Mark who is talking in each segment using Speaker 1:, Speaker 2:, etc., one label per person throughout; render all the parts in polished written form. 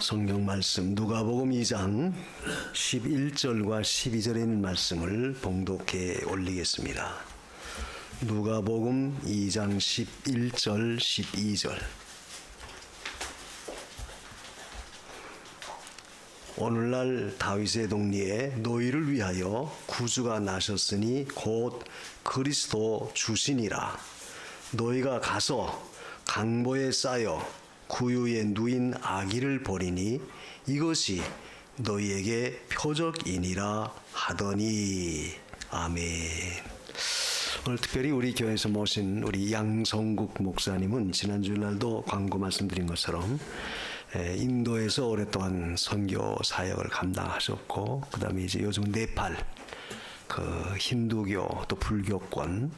Speaker 1: 성경 말씀 누가복음 2장 11절과 12절에 있는 말씀을 봉독해 올리겠습니다. 누가복음 2장 11절 12절. 오늘날 다윗의 동리에 너희를 위하여 구주가 나셨으니 곧 그리스도 주시니라. 너희가 가서 강보에 쌓여 구유에 누인 아기를 보리니 이것이 너희에게 표적이니라 하더니. 아멘. 오늘 특별히 우리 교회에서 모신 우리 양성국 목사님은 지난 주일날도 광고 말씀드린 것처럼 인도에서 오랫동안 선교 사역을 감당하셨고, 그 다음에 이제 요즘 네팔 그 힌두교 또 불교권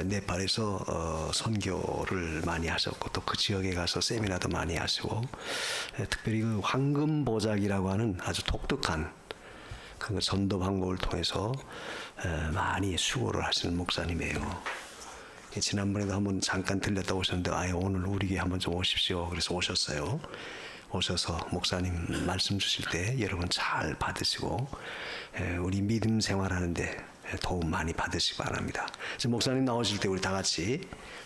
Speaker 1: 네팔에서 선교를 많이 하셨고, 또 그 지역에 가서 세미나도 많이 하시고, 특별히 그 황금 보자기라고 하는 아주 독특한 그 전도 방법을 통해서 많이 수고를 하시는 목사님이에요. 지난번에도 한번 잠깐 들렸다 오셨는데, 아예 오늘 우리 교회 한번 좀 오십시오. 그래서 오셨어요. 오셔서 목사님 말씀 주실 때 여러분 잘 받으시고 우리 믿음 생활하는데 도움 많이 받으시기 바랍니다. 지금 목사님 나오실 때 우리 다 같이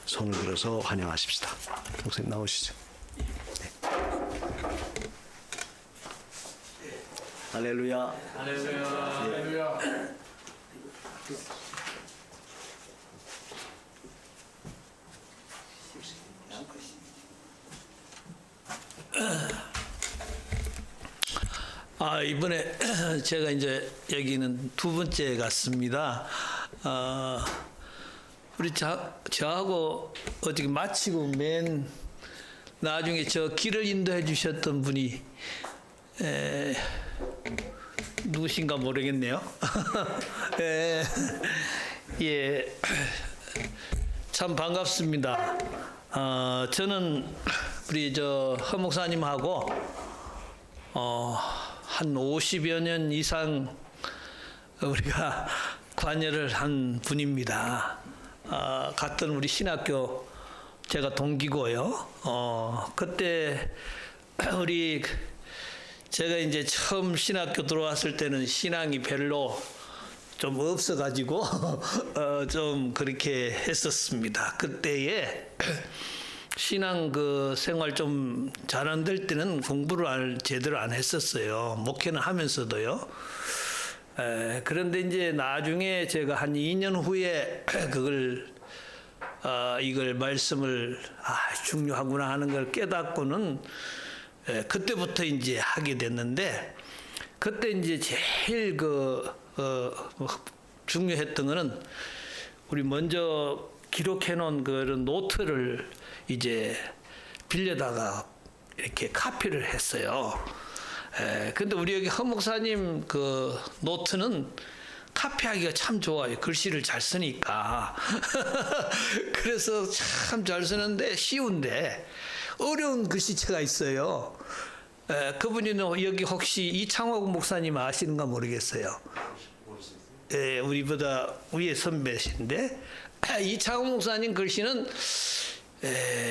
Speaker 1: 손을 들어서 환영하십시다. 목사님 나오시죠. 네. 할렐루야.
Speaker 2: 할렐루야. 할렐루야. 이번에 제가 이제 여기는 두 번째 같습니다. 우리 저하고 어떻게 마치고 맨 나중에 저 길을 인도해 주셨던 분이 누구신가 모르겠네요. 예, 참 반갑습니다. 저는 우리 허 목사님하고 한 50여 년 이상 우리가 관여를 한 분입니다. 같은 우리 신학교 제가 동기고요. 그때 제가 이제 처음 신학교 들어왔을 때는 신앙이 별로 좀 없어가지고 좀 그렇게 했었습니다. 그때에 신앙 생활 좀 잘 안 될 때는 공부를 제대로 안 했었어요. 목회는 하면서도요. 그런데 이제 나중에 제가 한 2년 후에 이걸 말씀을 중요하구나 하는 걸 깨닫고는 그때부터 이제 하게 됐는데, 그때 이제 제일 중요했던 거는 우리 먼저 기록해 놓은 그런 노트를 이제 빌려다가 이렇게 카피를 했어요. 근데 우리 여기 허 목사님 그 노트는 카피하기가 참 좋아요. 글씨를 잘 쓰니까. 그래서 참 잘 쓰는데 쉬운데 어려운 글씨체가 있어요. 그분이 여기 혹시 이창옥 목사님 아시는가 모르겠어요. 우리보다 위에 선배신데 이창옥 목사님 글씨는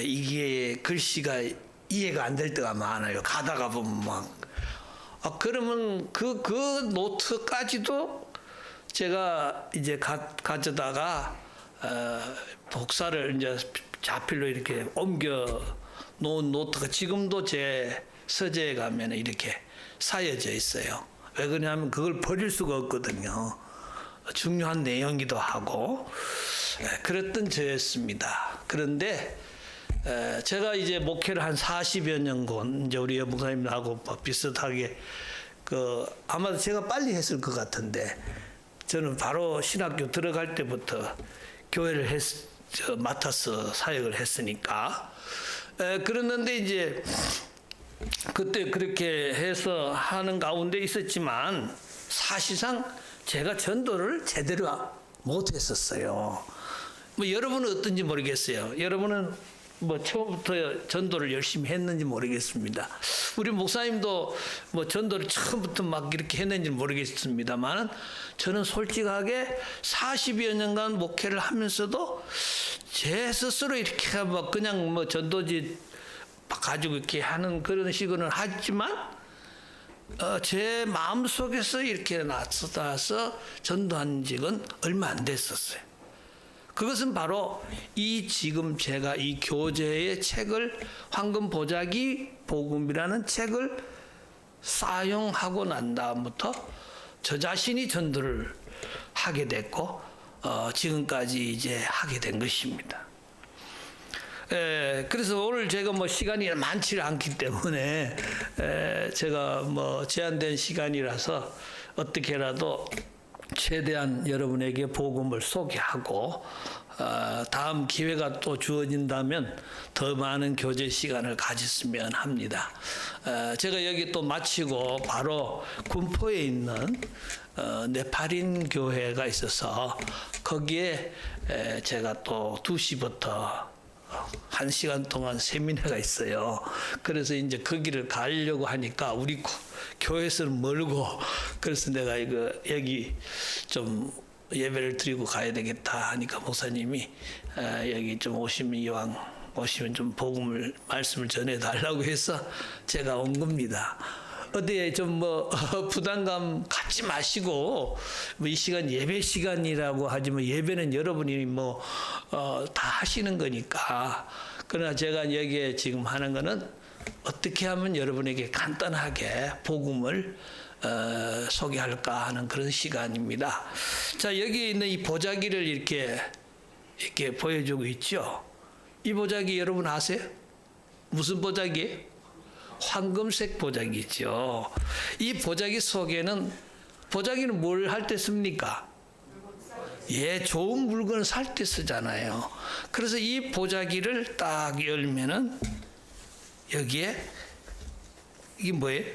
Speaker 2: 이게 글씨가 이해가 안 될 때가 많아요. 가다가 보면 막 그러면 그 노트까지도 제가 이제 가져다가 복사를 이제 자필로 이렇게 옮겨 놓은 노트가 지금도 제 서재에 가면 이렇게 쌓여져 있어요. 왜 그러냐면 그걸 버릴 수가 없거든요. 중요한 내용이기도 하고 그랬던 저였습니다. 그런데 제가 이제 목회를 한 40여 년간 이제 우리 목사님하고 비슷하게 아마도 제가 빨리 했을 것 같은데, 저는 바로 신학교 들어갈 때부터 교회를 맡아서 사역을 했으니까. 그랬는데 이제 그때 그렇게 해서 하는 가운데 있었지만 사실상 제가 전도를 제대로 못 했었어요. 여러분은 어떤지 모르겠어요. 여러분은 처음부터 전도를 열심히 했는지 모르겠습니다. 우리 목사님도 전도를 처음부터 막 이렇게 했는지 모르겠습니다만, 저는 솔직하게 40여 년간 목회를 하면서도 제 스스로 이렇게 그냥 전도지 가지고 이렇게 하는 그런 식으로는 하지만 제 마음속에서 이렇게 나타나서 전도한 적은 얼마 안 됐었어요. 그것은 바로 이 지금 제가 이 교재의 책을 황금 보자기 복음이라는 책을 사용하고 난 다음부터 저 자신이 전도를 하게 됐고 지금까지 이제 하게 된 것입니다. 그래서 오늘 제가 뭐 시간이 많지 않기 때문에 제가 뭐 제한된 시간이라서 어떻게라도 최대한 여러분에게 복음을 소개하고 다음 기회가 또 주어진다면 더 많은 교제 시간을 가졌으면 합니다. 제가 여기 또 마치고 바로 군포에 있는 네팔인 교회가 있어서 거기에 제가 또 2시부터 1시간 동안 세미나가 있어요. 그래서 이제 거기를 가려고 하니까 우리 교회에서는 멀고, 그래서 내가 이거 여기 좀 예배를 드리고 가야 되겠다 하니까 목사님이 여기 좀 오시면 이왕 오시면 좀 복음을 말씀을 전해 달라고 해서 제가 온 겁니다. 어디에 좀 뭐 부담감 갖지 마시고, 뭐 이 시간 예배 시간이라고 하지만 예배는 여러분이 뭐 다 하시는 거니까. 그러나 제가 여기에 지금 하는 거는 어떻게 하면 여러분에게 간단하게 복음을 소개할까 하는 그런 시간입니다. 자, 여기 있는 이 보자기를 이렇게 보여주고 있죠. 이 보자기 여러분 아세요? 무슨 보자기예요? 황금색 보자기죠. 이 보자기 속에는, 보자기는 뭘 할 때 씁니까? 예, 좋은 물건을 살 때 쓰잖아요. 그래서 이 보자기를 딱 열면은 여기에 이게 뭐예요?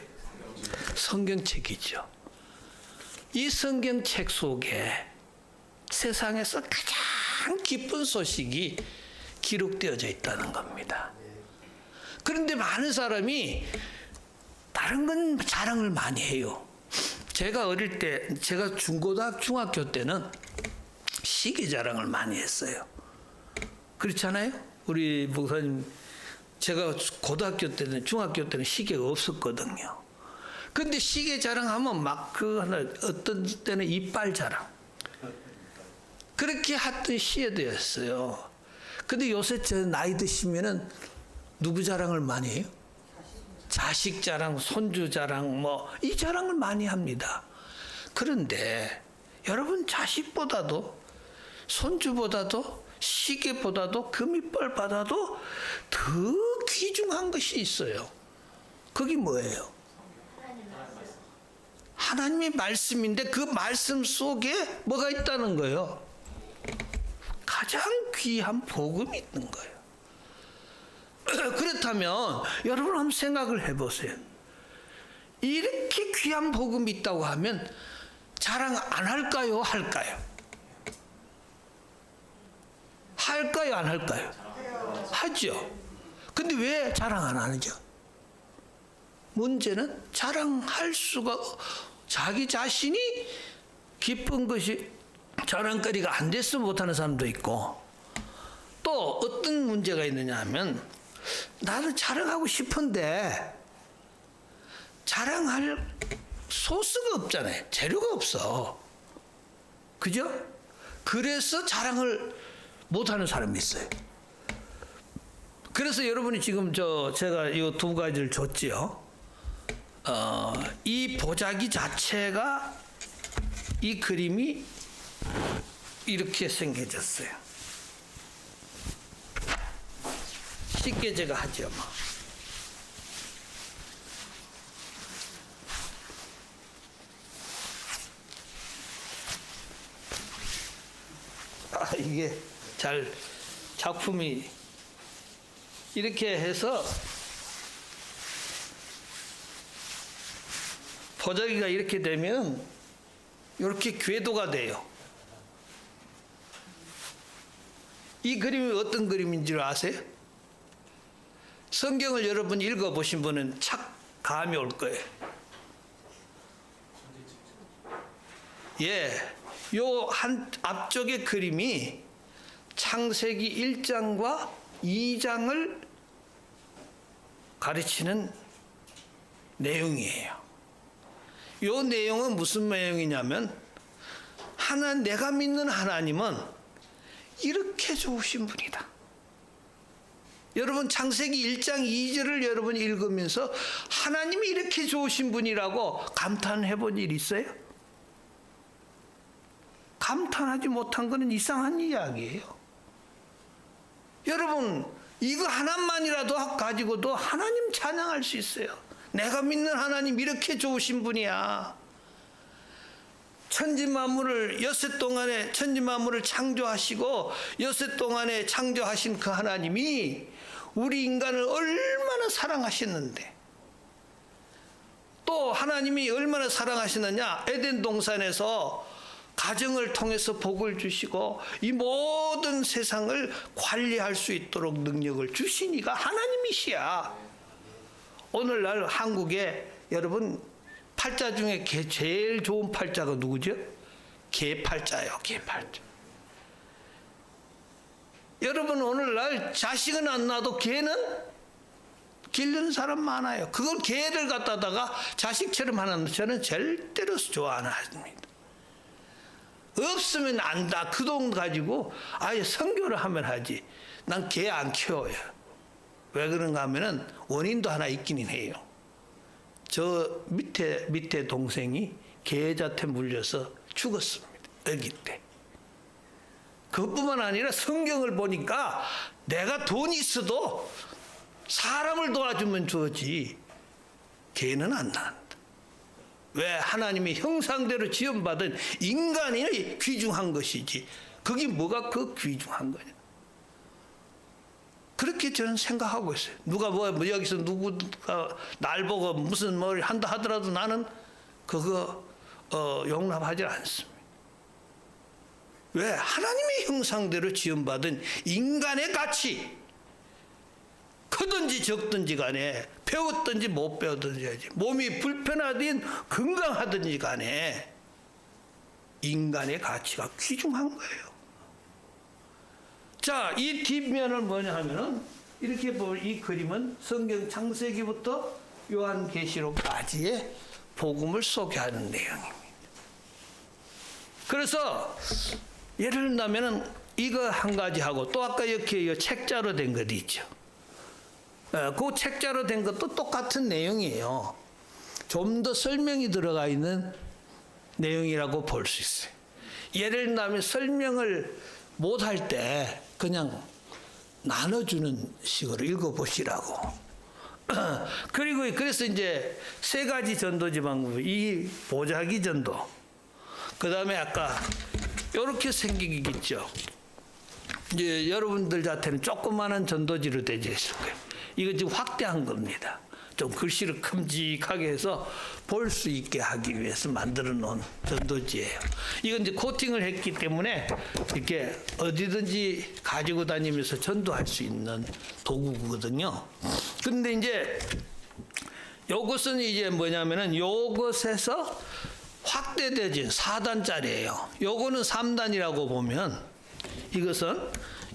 Speaker 2: 성경책이죠. 이 성경책 속에 세상에서 가장 기쁜 소식이 기록되어져 있다는 겁니다. 그런데 많은 사람이 다른 건 자랑을 많이 해요. 제가 어릴 때, 제가 중학교 때는 시계 자랑을 많이 했어요. 그렇잖아요? 우리 목사님, 제가 고등학교 때는, 중학교 때는 시계가 없었거든요. 근데 시계 자랑하면 막 어떤 때는 이빨 자랑. 그렇게 하던 시대였어요. 근데 요새 저 나이 드시면은 누구 자랑을 많이 해요? 자식 자랑, 손주 자랑, 뭐 이 자랑을 많이 합니다. 그런데 여러분, 자식보다도 손주보다도 시계보다도 금이빨보다도 더 귀중한 것이 있어요. 그게 뭐예요? 하나님의 말씀인데 그 말씀 속에 뭐가 있다는 거예요? 가장 귀한 복음이 있는 거예요. 그렇다면 여러분 한번 생각을 해보세요. 이렇게 귀한 복음이 있다고 하면 자랑 안 할까요? 할까요? 할까요? 안 할까요? 하죠. 근데 왜 자랑 안 하죠? 문제는 자랑할 수가, 자기 자신이 기쁜 것이 자랑거리가 안 돼서 못하는 사람도 있고, 또 어떤 문제가 있느냐 하면 나는 자랑하고 싶은데 자랑할 소스가 없잖아요. 재료가 없어. 그죠? 그래서 자랑을 못하는 사람이 있어요. 그래서 여러분이 지금 제가 이 2가지를 줬지요. 이 보자기 자체가, 이 그림이 이렇게 생겨졌어요. 쉽게 제가 하죠. 뭐. 이게 잘 작품이 이렇게 해서 보자기가 이렇게 되면 이렇게 궤도가 돼요. 이 그림이 어떤 그림인 줄 아세요? 성경을 여러분 읽어보신 분은 착 감이 올 거예요. 예, 요 한 앞쪽의 그림이 창세기 1장과 2장을 가르치는 내용이에요. 이 내용은 무슨 내용이냐면 내가 믿는 하나님은 이렇게 좋으신 분이다. 여러분 창세기 1장 2절을 여러분 읽으면서 하나님이 이렇게 좋으신 분이라고 감탄해 본 일 있어요? 감탄하지 못한 것은 이상한 이야기예요. 여러분 이거 하나만이라도 가지고도 하나님 찬양할 수 있어요. 내가 믿는 하나님 이렇게 좋으신 분이야. 천지만물을 엿새 동안에 천지만물을 창조하시고 엿새 동안에 창조하신 그 하나님이 우리 인간을 얼마나 사랑하셨는데, 또 하나님이 얼마나 사랑하시느냐, 에덴 동산에서 가정을 통해서 복을 주시고 이 모든 세상을 관리할 수 있도록 능력을 주신 이가 하나님이시야. 오늘날 한국에 여러분 팔자 중에 제일 좋은 팔자가 누구죠? 개팔자예요. 개팔자. 여러분 오늘날 자식은 안 낳아도 개는 기르는 사람 많아요. 그걸 개를 갖다가 자식처럼 하는 저는 절대로 좋아 안 합니다. 없으면 안다. 그 돈 가지고 아예 선교를 하면 하지. 난 개 안 키워요. 왜 그런가 하면은 원인도 하나 있기는 해요. 저 밑에 동생이 개자태 물려서 죽었습니다. 아기 때. 그것뿐만 아니라 성경을 보니까 내가 돈이 있어도 사람을 도와주면 좋지 개는 안 낳는다. 왜? 하나님이 형상대로 지음받은 인간이 귀중한 것이지 그게 뭐가 그 귀중한 거냐. 그렇게 저는 생각하고 있어요. 누가 뭐 여기서 누구가 날 보고 무슨 뭘 한다 하더라도 나는 그거 용납하지 않습니다. 왜? 하나님의 형상대로 지음받은 인간의 가치, 크든지 적든지 간에 배웠든지 못 배웠든지 몸이 불편하든 건강하든지 간에 인간의 가치가 귀중한 거예요. 자, 이 뒷면은 뭐냐 하면은 이렇게 보면 이 그림은 성경 창세기부터 요한계시록까지의 복음을 소개하는 내용입니다. 그래서 예를 들면은 이거 한 가지 하고 또 아까 이렇게 책자로 된 것도 있죠. 그 책자로 된 것도 똑같은 내용이에요. 좀 더 설명이 들어가 있는 내용이라고 볼 수 있어요. 예를 들면 설명을 못할 때 그냥 나눠주는 식으로 읽어보시라고. 그리고 그래서 이제 세 가지 전도지 방법, 이 보자기 전도, 그 다음에 아까 이렇게 생기겠죠. 이제 여러분들한테는 조그마한 전도지로 되어 있을 거예요. 이거 지금 확대한 겁니다. 좀 글씨를 큼직하게 해서 볼 수 있게 하기 위해서 만들어 놓은 전도지예요. 이건 이제 코팅을 했기 때문에 이렇게 어디든지 가지고 다니면서 전도할 수 있는 도구거든요. 근데 이제 요것은 이제 뭐냐면은 요것에서 확대되진 4단짜리예요. 요거는 3단이라고 보면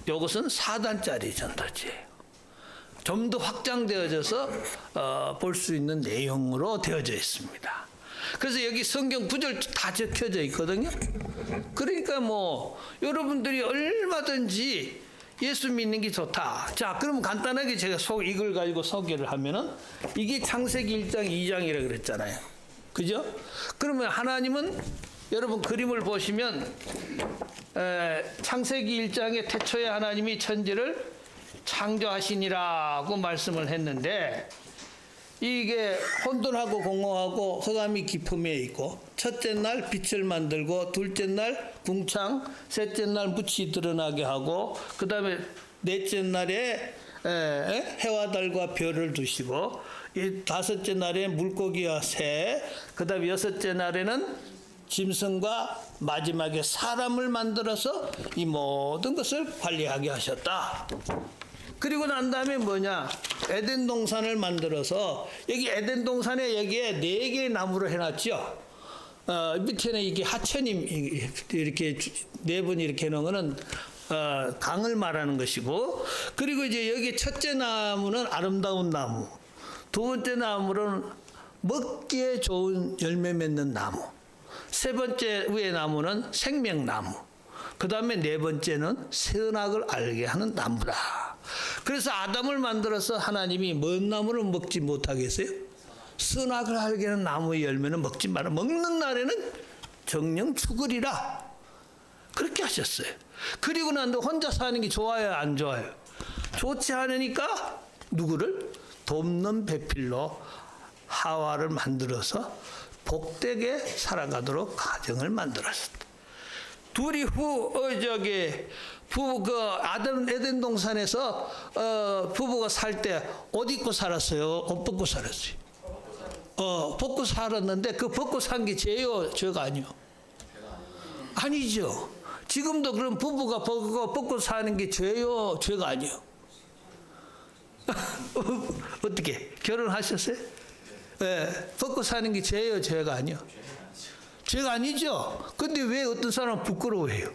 Speaker 2: 요것은 4단짜리 전도지예요. 좀 더 확장되어져서 볼 수 있는 내용으로 되어져 있습니다. 그래서 여기 성경 구절 다 적혀져 있거든요. 그러니까 뭐 여러분들이 얼마든지 예수 믿는 게 좋다. 자, 그럼 간단하게 제가 이걸 가지고 소개를 하면은 이게 창세기 1장 2장이라 그랬잖아요. 그죠? 그러면 하나님은 여러분 그림을 보시면 창세기 1장에 태초에 하나님이 천지를 창조하시니라고 말씀을 했는데 이게 혼돈하고 공허하고 흑암이 깊음에 있고 첫째 날 빛을 만들고 둘째 날 궁창, 셋째 날 묻이 드러나게 하고 그 다음에 넷째 날에 해와 달과 별을 두시고 이 다섯째 날에 물고기와 새, 그 다음에 여섯째 날에는 짐승과 마지막에 사람을 만들어서 이 모든 것을 관리하게 하셨다. 그리고 난 다음에 뭐냐, 에덴 동산을 만들어서 여기 에덴 동산에 여기에 4개의 나무를 해놨죠. 밑에는 이게 하천임 이렇게 4번 이렇게 해놓은 거는 강을 말하는 것이고, 그리고 이제 여기 첫째 나무는 아름다운 나무, 두 번째 나무는 먹기에 좋은 열매 맺는 나무. 세 번째 위의 나무는 생명나무. 그 다음에 네 번째는 선악을 알게 하는 나무다. 그래서 아담을 만들어서 하나님이 뭔 나무를 먹지 못하게 했어요? 선악을 알게 하는 나무의 열매는 먹지 마라. 먹는 날에는 정령 죽으리라. 그렇게 하셨어요. 그리고 난 뒤에 혼자 사는 게 좋아요, 안 좋아요? 좋지 않으니까 누구를? 돕는 배필로 하와를 만들어서 복되게 살아가도록 가정을 만들었었다. 둘이 아담 에덴 동산에서 부부가 살 때 옷 입고 살았어요? 옷 벗고 살았어요? 벗고 살았는데 그 벗고 산 게 죄요, 죄가 아니요? 아니죠. 지금도 그럼 부부가 벗고 사는 게 죄요, 죄가 아니요? 어떻게 결혼하셨어요? 예, 벗고 사는 게 죄요, 죄가 아니요? 죄가 아니죠. 근데 왜 어떤 사람은 부끄러워해요?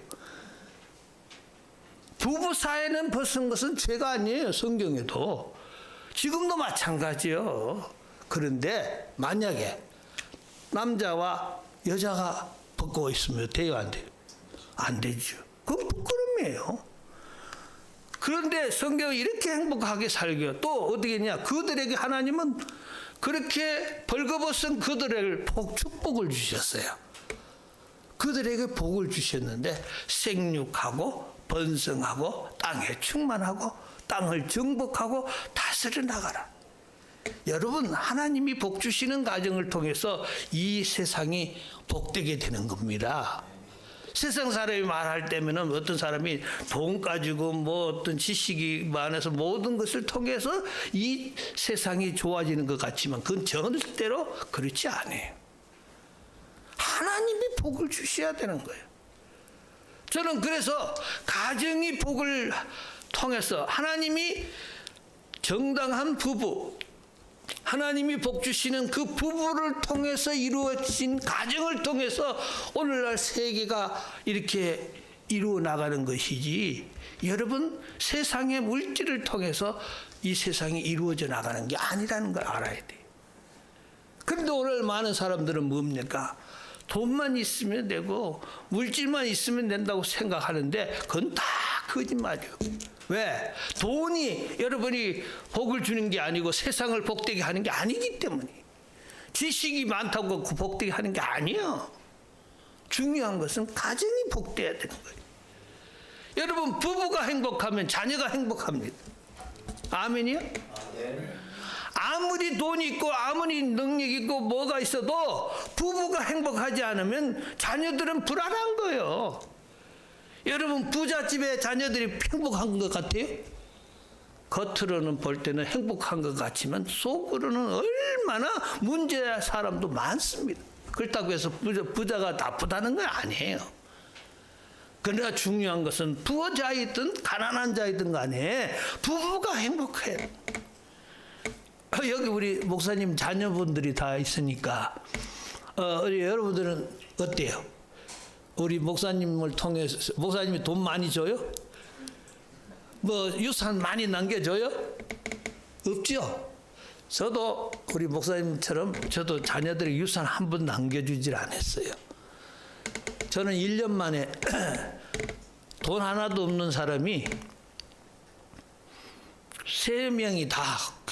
Speaker 2: 부부 사이는 벗은 것은 죄가 아니에요. 성경에도. 지금도 마찬가지요. 그런데 만약에 남자와 여자가 벗고 있으면 돼요, 안 돼요? 안 되죠. 그건 부끄러움이에요. 그런데 성경은 이렇게 행복하게 살게요. 또 어떻게 했냐? 그들에게 하나님은 그렇게 벌거벗은 그들에게 축복을 주셨어요. 그들에게 복을 주셨는데 생육하고 번성하고 땅에 충만하고 땅을 정복하고 다스려 나가라. 여러분, 하나님이 복 주시는 가정을 통해서 이 세상이 복되게 되는 겁니다. 세상 사람이 말할 때면은 어떤 사람이 돈 가지고 뭐 어떤 지식이 많아서 모든 것을 통해서 이 세상이 좋아지는 것 같지만 그건 절대로 그렇지 않아요. 하나님이 복을 주셔야 되는 거예요. 저는 그래서 가정이 복을 통해서 하나님이 정당한 부부, 하나님이 복 주시는 그 부부를 통해서 이루어진 가정을 통해서 오늘날 세계가 이렇게 이루어 나가는 것이지, 여러분 세상의 물질을 통해서 이 세상이 이루어져 나가는 게 아니라는 걸 알아야 돼요. 그런데 오늘 많은 사람들은 뭡니까? 돈만 있으면 되고 물질만 있으면 된다고 생각하는데 그건 다 거짓말이에요. 왜? 돈이 여러분이 복을 주는 게 아니고 세상을 복되게 하는 게 아니기 때문에. 지식이 많다고 복되게 하는 게 아니에요. 중요한 것은 가정이 복돼야 되는 거예요. 여러분, 부부가 행복하면 자녀가 행복합니다. 아멘이요? 아무리 돈이 있고 아무리 능력 있고 뭐가 있어도 부부가 행복하지 않으면 자녀들은 불안한 거예요. 여러분, 부잣집에 자녀들이 행복한 것 같아요? 겉으로는 볼 때는 행복한 것 같지만 속으로는 얼마나 문제야 사람도 많습니다. 그렇다고 해서 부자가 나쁘다는 건 아니에요. 그러나 중요한 것은 부자이든 가난한 자이든 간에 부부가 행복해요. 여기 우리 목사님 자녀분들이 다 있으니까 우리 여러분들은 어때요? 우리 목사님을 통해서 목사님이 돈 많이 줘요? 뭐 유산 많이 남겨줘요? 없죠? 저도 우리 목사님처럼 저도 자녀들에게 유산 한 번 남겨주질 않았어요. 저는 1년 만에 돈 하나도 없는 사람이 3명이 다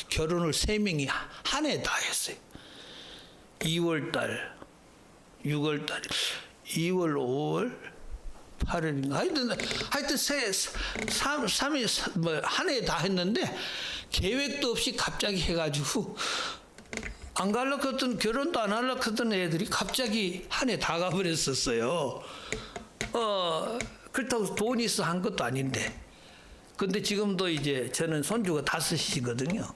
Speaker 2: 결혼을 3명이 한 해 다 했어요. 2월달, 6월달, 2월, 5월, 8월인가 하여튼 3일 뭐 한 해 다 했는데 계획도 없이 갑자기 해가지고 안 가려고 했던 결혼도 안 하려고 했던 애들이 갑자기 한 해 다 가버렸었어요. 그렇다고 돈이 있어 한 것도 아닌데. 근데 지금도 이제 저는 손주가 5이거든요.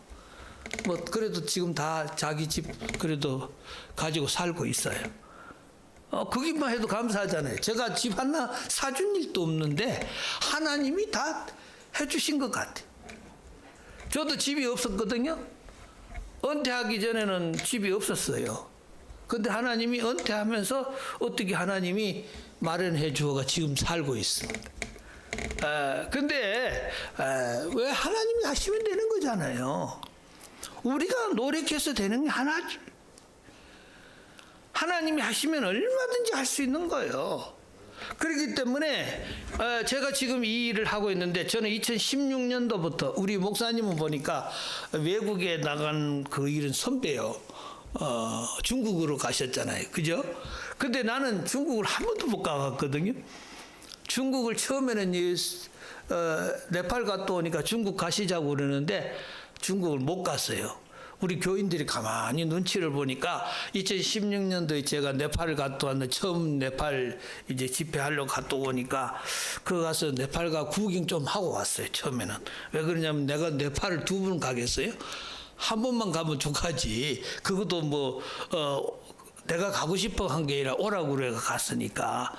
Speaker 2: 뭐 그래도 지금 다 자기 집 그래도 가지고 살고 있어요. 그기만 해도 감사하잖아요. 제가 집 하나 사준 일도 없는데 하나님이 다 해주신 것 같아요. 저도 집이 없었거든요. 은퇴하기 전에는 집이 없었어요. 근데 하나님이 은퇴하면서 어떻게 하나님이 마련해 주어가 지금 살고 있습니다. 근데 왜 하나님이 하시면 되는 거잖아요. 우리가 노력해서 되는 게 하나지. 하나님이 하시면 얼마든지 할 수 있는 거예요. 그렇기 때문에 제가 지금 이 일을 하고 있는데, 저는 2016년도부터 우리 목사님은 보니까 외국에 나간 그 일은 선배요. 중국으로 가셨잖아요. 그죠? 근데 나는 중국을 한 번도 못 가봤거든요. 중국을 처음에는 네팔 갔다 오니까 중국 가시자고 그러는데 중국을 못 갔어요. 우리 교인들이 가만히 눈치를 보니까 2016년도에 제가 네팔을 갔다 왔는데, 처음 네팔 이제 집회하려고 갔다 오니까 그 가서 네팔 구경 좀 하고 왔어요. 처음에는. 왜 그러냐면 내가 네팔을 2번 가겠어요? 한 번만 가면 족하지. 그것도 내가 가고 싶어 한 게 아니라 오라고 그래 갔으니까.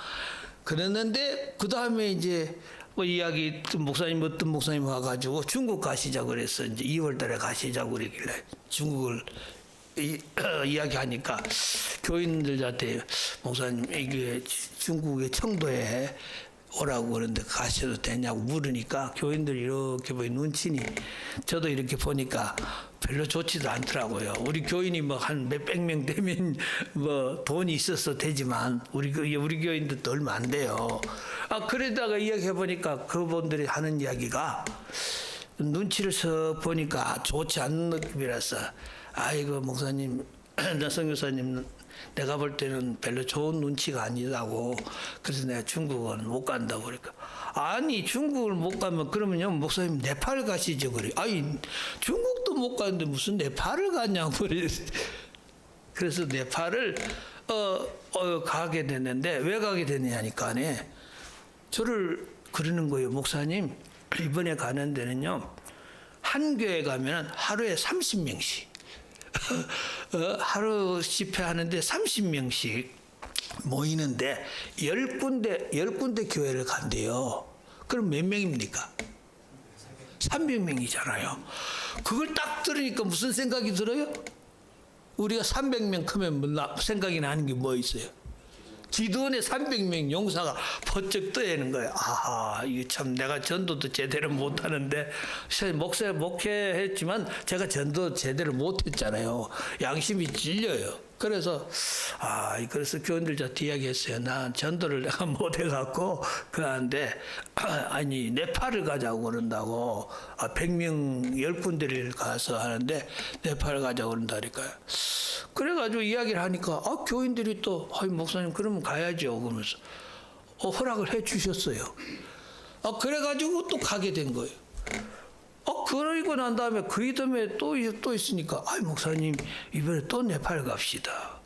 Speaker 2: 그랬는데 그 다음에 이제 이야기 어떤 목사님 와가지고 중국 가시자 그랬어. 이제 2월달에 가시자고 그러길래 중국을 이야기하니까 교인들한테 목사님 이게 중국의 청도에 오라고 그러는데 가셔도 되냐고 물으니까 교인들이 이렇게 눈치니, 저도 이렇게 보니까 별로 좋지도 않더라고요. 우리 교인이 한 몇백 명 되면 돈이 있어서 되지만 우리 교인들도 얼마 안 돼요. 그러다가 이야기해 보니까 그분들이 하는 이야기가, 눈치를 서 보니까 좋지 않은 느낌이라서, 아이고 목사님, 나 선교사님, 내가 볼 때는 별로 좋은 눈치가 아니라고, 그래서 내가 중국은 못 간다고 그러니까, 아니 중국을 못 가면 그러면요 목사님 네팔 가시죠 그래. 아니 중국도 못 가는데 무슨 네팔을 가냐고 그래. 그래서 네팔을 가게 됐는데, 왜 가게 됐냐니까 저를 그러는 거예요. 목사님, 이번에 가는 데는요 한 교회 가면 하루에 30명씩 하루 집회하는데 30명씩 모이는데 10군데 교회를 간대요. 그럼 몇 명입니까? 300명이잖아요. 그걸 딱 들으니까 무슨 생각이 들어요? 우리가 300명 크면 생각이 나는 게 뭐 있어요? 기도원에 300명 용사가 번쩍 떠야하는 거예요. 아하, 이게 참 내가 전도도 제대로 못하는데, 목회했지만 제가 전도 제대로 못했잖아요. 양심이 찔려요. 그래서 교인들한테 이야기했어요. 나 전도를 내가 못해갖고 그러는데, 아니 네팔을 가자고 그런다고. 100명 10군데를 가서 하는데 네팔 가자고 그런다니까요. 그래가지고 이야기를 하니까 교인들이 또 목사님 그러면 가야죠 그러면서 허락을 해 주셨어요. 그래가지고 또 가게 된 거예요. 그러고 난 다음에 그 이듬해 또 있으니까 목사님 이번에 또 네팔 갑시다.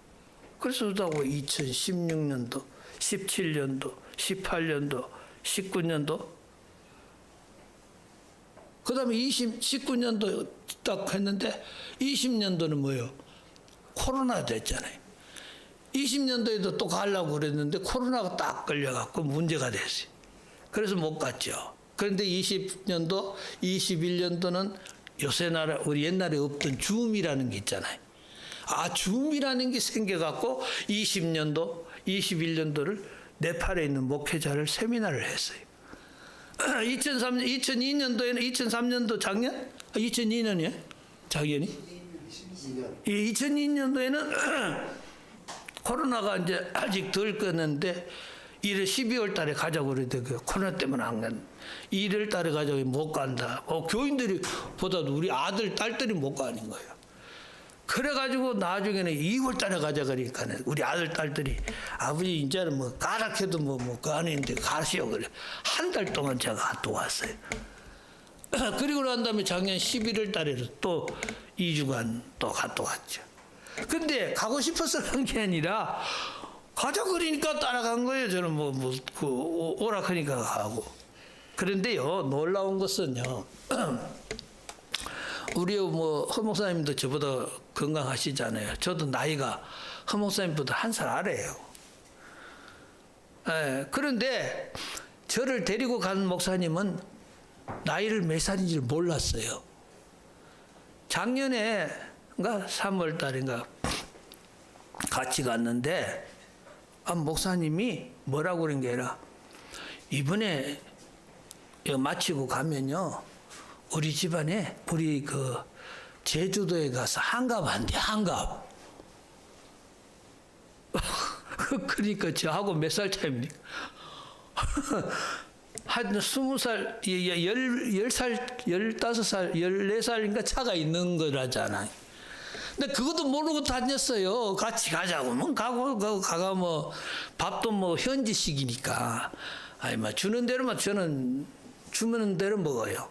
Speaker 2: 그래서 그러다고 2016년도, 17년도, 18년도, 19년도, 그 다음에 19년도 딱 했는데 20년도는 뭐예요? 코로나 됐잖아요. 20년도에도 또 가려고 그랬는데 코로나가 딱 걸려갖고 문제가 됐어요. 그래서 못 갔죠. 그런데 20년도, 21년도는 요새 우리 옛날에 없던 줌이라는 게 있잖아요. 줌이라는 게 생겨갖고 20년도, 21년도를 네팔에 있는 목회자를 세미나를 했어요. 2002년도에는 2003년도 작년? 2002년이에요? 작년이? 2002년도에는 코로나가 이제 아직 덜 껐는데 12월 달에 가자고 그랬는데 코로나 때문에 안 간. 1월 달에 가자고 못 간다. 교인들이 보다도 우리 아들, 딸들이 못 가는 거예요. 그래가지고 나중에는 2월 달에 가자 그러니까 우리 아들, 딸들이 아버지 이제는 가락해도 그 안에 있는데 가시오 그래. 한 달 동안 제가 또 왔어요. 그리고 난 다음에 작년 11월 달에도 또 2주간 또 갔다 왔죠. 근데 가고 싶어서 간 게 아니라 가자 그러니까 따라간 거예요. 저는 오락하니까 가고. 그런데요, 놀라운 것은요, 우리 허 목사님도 저보다 건강하시잖아요. 저도 나이가 허 목사님보다 1살 아래예요. 그런데 저를 데리고 간 목사님은 나이를 몇 살인지 몰랐어요. 작년에 3월 달인가 같이 갔는데 목사님이 뭐라고 그런 게 아니라 이번에 이거 마치고 가면요 우리 집안에 우리 제주도에 가서 한갑한대, 한갑. 그러니까 저하고 몇 살 차입니까? 한 20살, 10살, 15살, 14살인가 차가 있는 거라잖아요. 근데 그것도 모르고 다녔어요. 같이 가자고. 뭐 가가 뭐 밥도 뭐 현지식이니까. 아니 뭐 주는 대로만 저는 주는 대로 먹어요.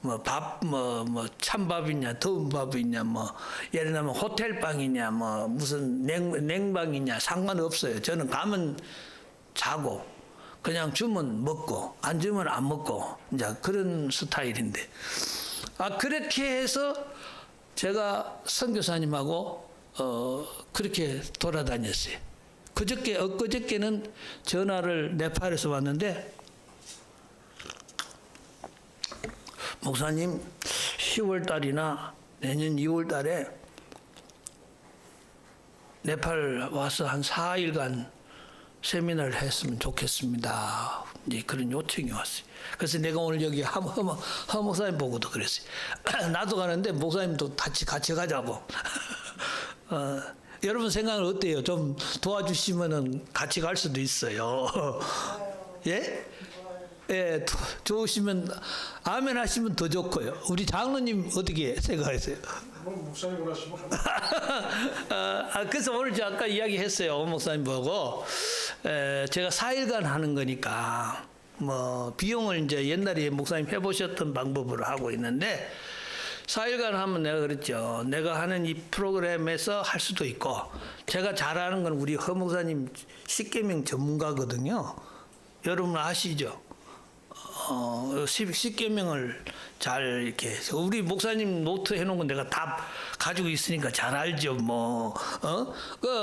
Speaker 2: 뭐 밥 뭐 찬밥이냐 더운 밥이냐 뭐 예를 들면 호텔방이냐 뭐 무슨 냉방이냐 상관없어요. 저는 가면 자고 그냥 주면 먹고 안 주면 안 먹고 이제 그런 스타일인데 그렇게 해서 제가 선교사님하고 그렇게 돌아다녔어요. 엊그저께는 전화를 네팔에서 왔는데 목사님 10월 달이나 내년 2월 달에 네팔 와서 한 4일간 세미나를 했으면 좋겠습니다. 이제 그런 요청이 왔어요. 그래서 내가 오늘 여기 하 목사님 보고도 그랬어요. 나도 가는데 목사님도 같이 가자고. 여러분 생각은 어때요? 좀 도와주시면은 같이 갈 수도 있어요. 예? 예, 좋으시면 아멘 하시면 더 좋고요. 우리 장로님 어떻게 생각하세요?
Speaker 3: 목사님 하시면
Speaker 2: 그래서 오늘 제가 아까 이야기했어요. 오 목사님 보고 제가 4일간 하는 거니까 뭐 비용을 이제 옛날에 목사님 해보셨던 방법으로 하고 있는데 4일간 하면 내가 그랬죠. 내가 하는 이 프로그램에서 할 수도 있고 제가 잘 아는 건 우리 허 목사님 십계명 전문가거든요. 여러분 아시죠? 십계명을 잘 이렇게 우리 목사님 노트 해놓은 건 내가 다 가지고 있으니까 잘 알죠.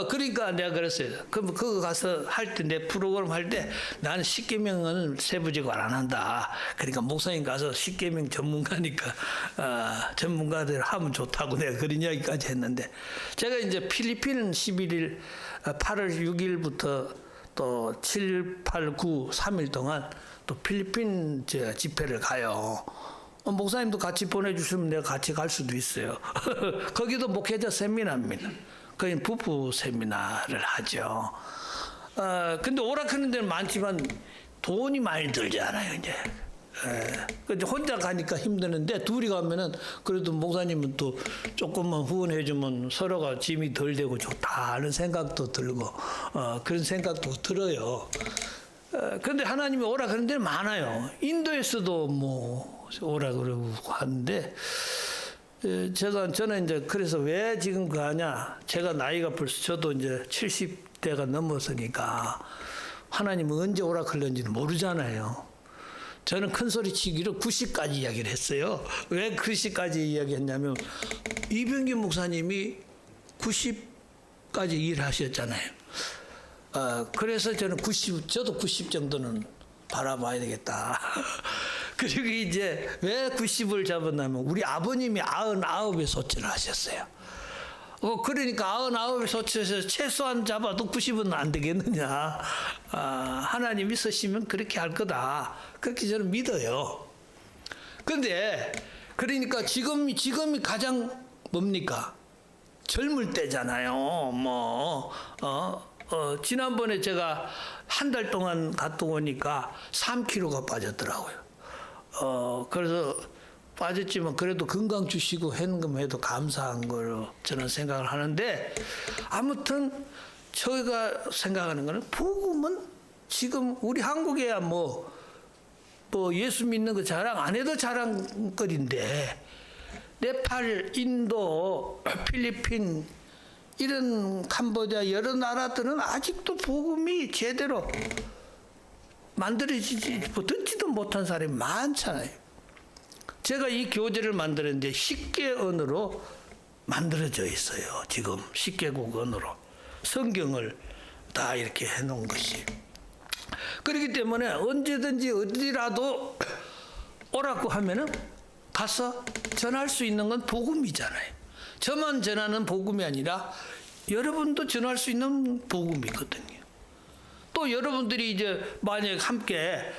Speaker 2: 그러니까 내가 그랬어요. 그럼 그거 가서 할 때 내 프로그램 할 때 나는 십계명은 세부적으로 안 한다. 그러니까 목사님 가서 십계명 전문가니까 전문가들 하면 좋다고 내가 그런 이야기까지 했는데 제가 이제 필리핀은 11일 8월 6일부터 또 7, 8, 9, 3일 동안 또 필리핀 집회를 가요. 목사님도 같이 보내주시면 내가 같이 갈 수도 있어요. 거기도 목회자 세미나입니다. 거기 부부 세미나를 하죠. 근데 오락하는 데는 많지만 돈이 많이 들잖아요, 이제. 근데 혼자 가니까 힘드는데 둘이 가면은 그래도 목사님은 또 조금만 후원해주면 서로가 짐이 덜 되고 좋다 하는 생각도 들고 그런 생각도 들어요. 근데 하나님이 오라 그런 데는 많아요. 인도에서도 뭐 오라 그러고 하는데 저는 이제 그래서 왜 지금 가냐? 제가 나이가 벌써 저도 이제 70대가 넘었으니까 하나님은 언제 오라 그런지는 모르잖아요. 저는 큰 소리 치기로 90까지 이야기를 했어요. 왜 90까지 이야기했냐면 이병기 목사님이 90까지 일하셨잖아요. 그래서 저는 저도 90 정도는 바라봐야 되겠다. 그리고 이제 왜 90을 잡았냐면 우리 아버님이 99에 소천을 하셨어요. 그러니까 99에 소천해서 최소한 잡아도 90은 안 되겠느냐. 하나님이 쓰시면 그렇게 할 거다. 그렇게 저는 믿어요. 근데 그러니까 지금이 가장 뭡니까? 젊을 때잖아요. 지난번에 제가 한 달 동안 갔다 오니까 3kg가 빠졌더라고요. 그래서 빠졌지만 그래도 건강 주시고 현금해도 감사한 거로 저는 생각을 하는데 아무튼 저희가 생각하는 거는 복음은 지금 우리 한국에야 뭐 예수 믿는 거 자랑 안 해도 자랑거리인데 네팔, 인도, 필리핀 이런 캄보디아 여러 나라들은 아직도 복음이 제대로 듣지도 못한 사람이 많잖아요. 제가 이 교재를 만들었는데 10개언어로 만들어져 있어요. 지금 10개국 언어로 성경을 다 이렇게 해놓은 것이. 그렇기 때문에 언제든지 어디라도 오라고 하면은 가서 전할 수 있는 건 복음이잖아요. 저만 전하는 복음이 아니라 여러분도 전할 수 있는 복음이거든요. 또 여러분들이 이제 만약 함께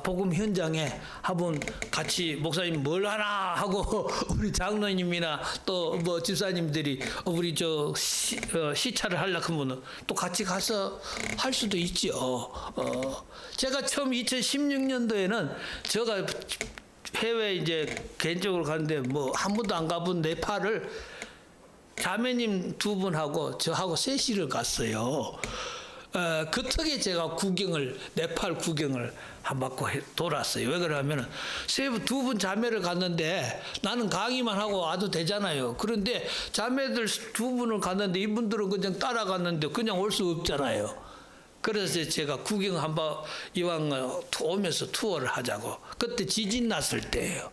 Speaker 2: 복음 현장에 한번 같이 목사님 뭘 하나 하고 우리 장로님이나 또 뭐 집사님들이 우리 저 시차를 하려고 하면은 또 같이 가서 할 수도 있죠. 제가 처음 2016년도에는 제가 해외 이제 개인적으로 갔는데 뭐 한 번도 안 가본 네팔을 자매님 2분하고 저하고 셋이를 갔어요. 그 턱에 제가 네팔 구경을 한 바퀴 돌았어요. 왜 그러냐면 두 분 자매를 갔는데 나는 강의만 하고 와도 되잖아요. 그런데 자매들 2분을 갔는데 이분들은 그냥 따라갔는데 그냥 올 수 없잖아요. 그래서 제가 구경 한번 이왕 오면서 투어를 하자고. 그때 지진 났을 때예요.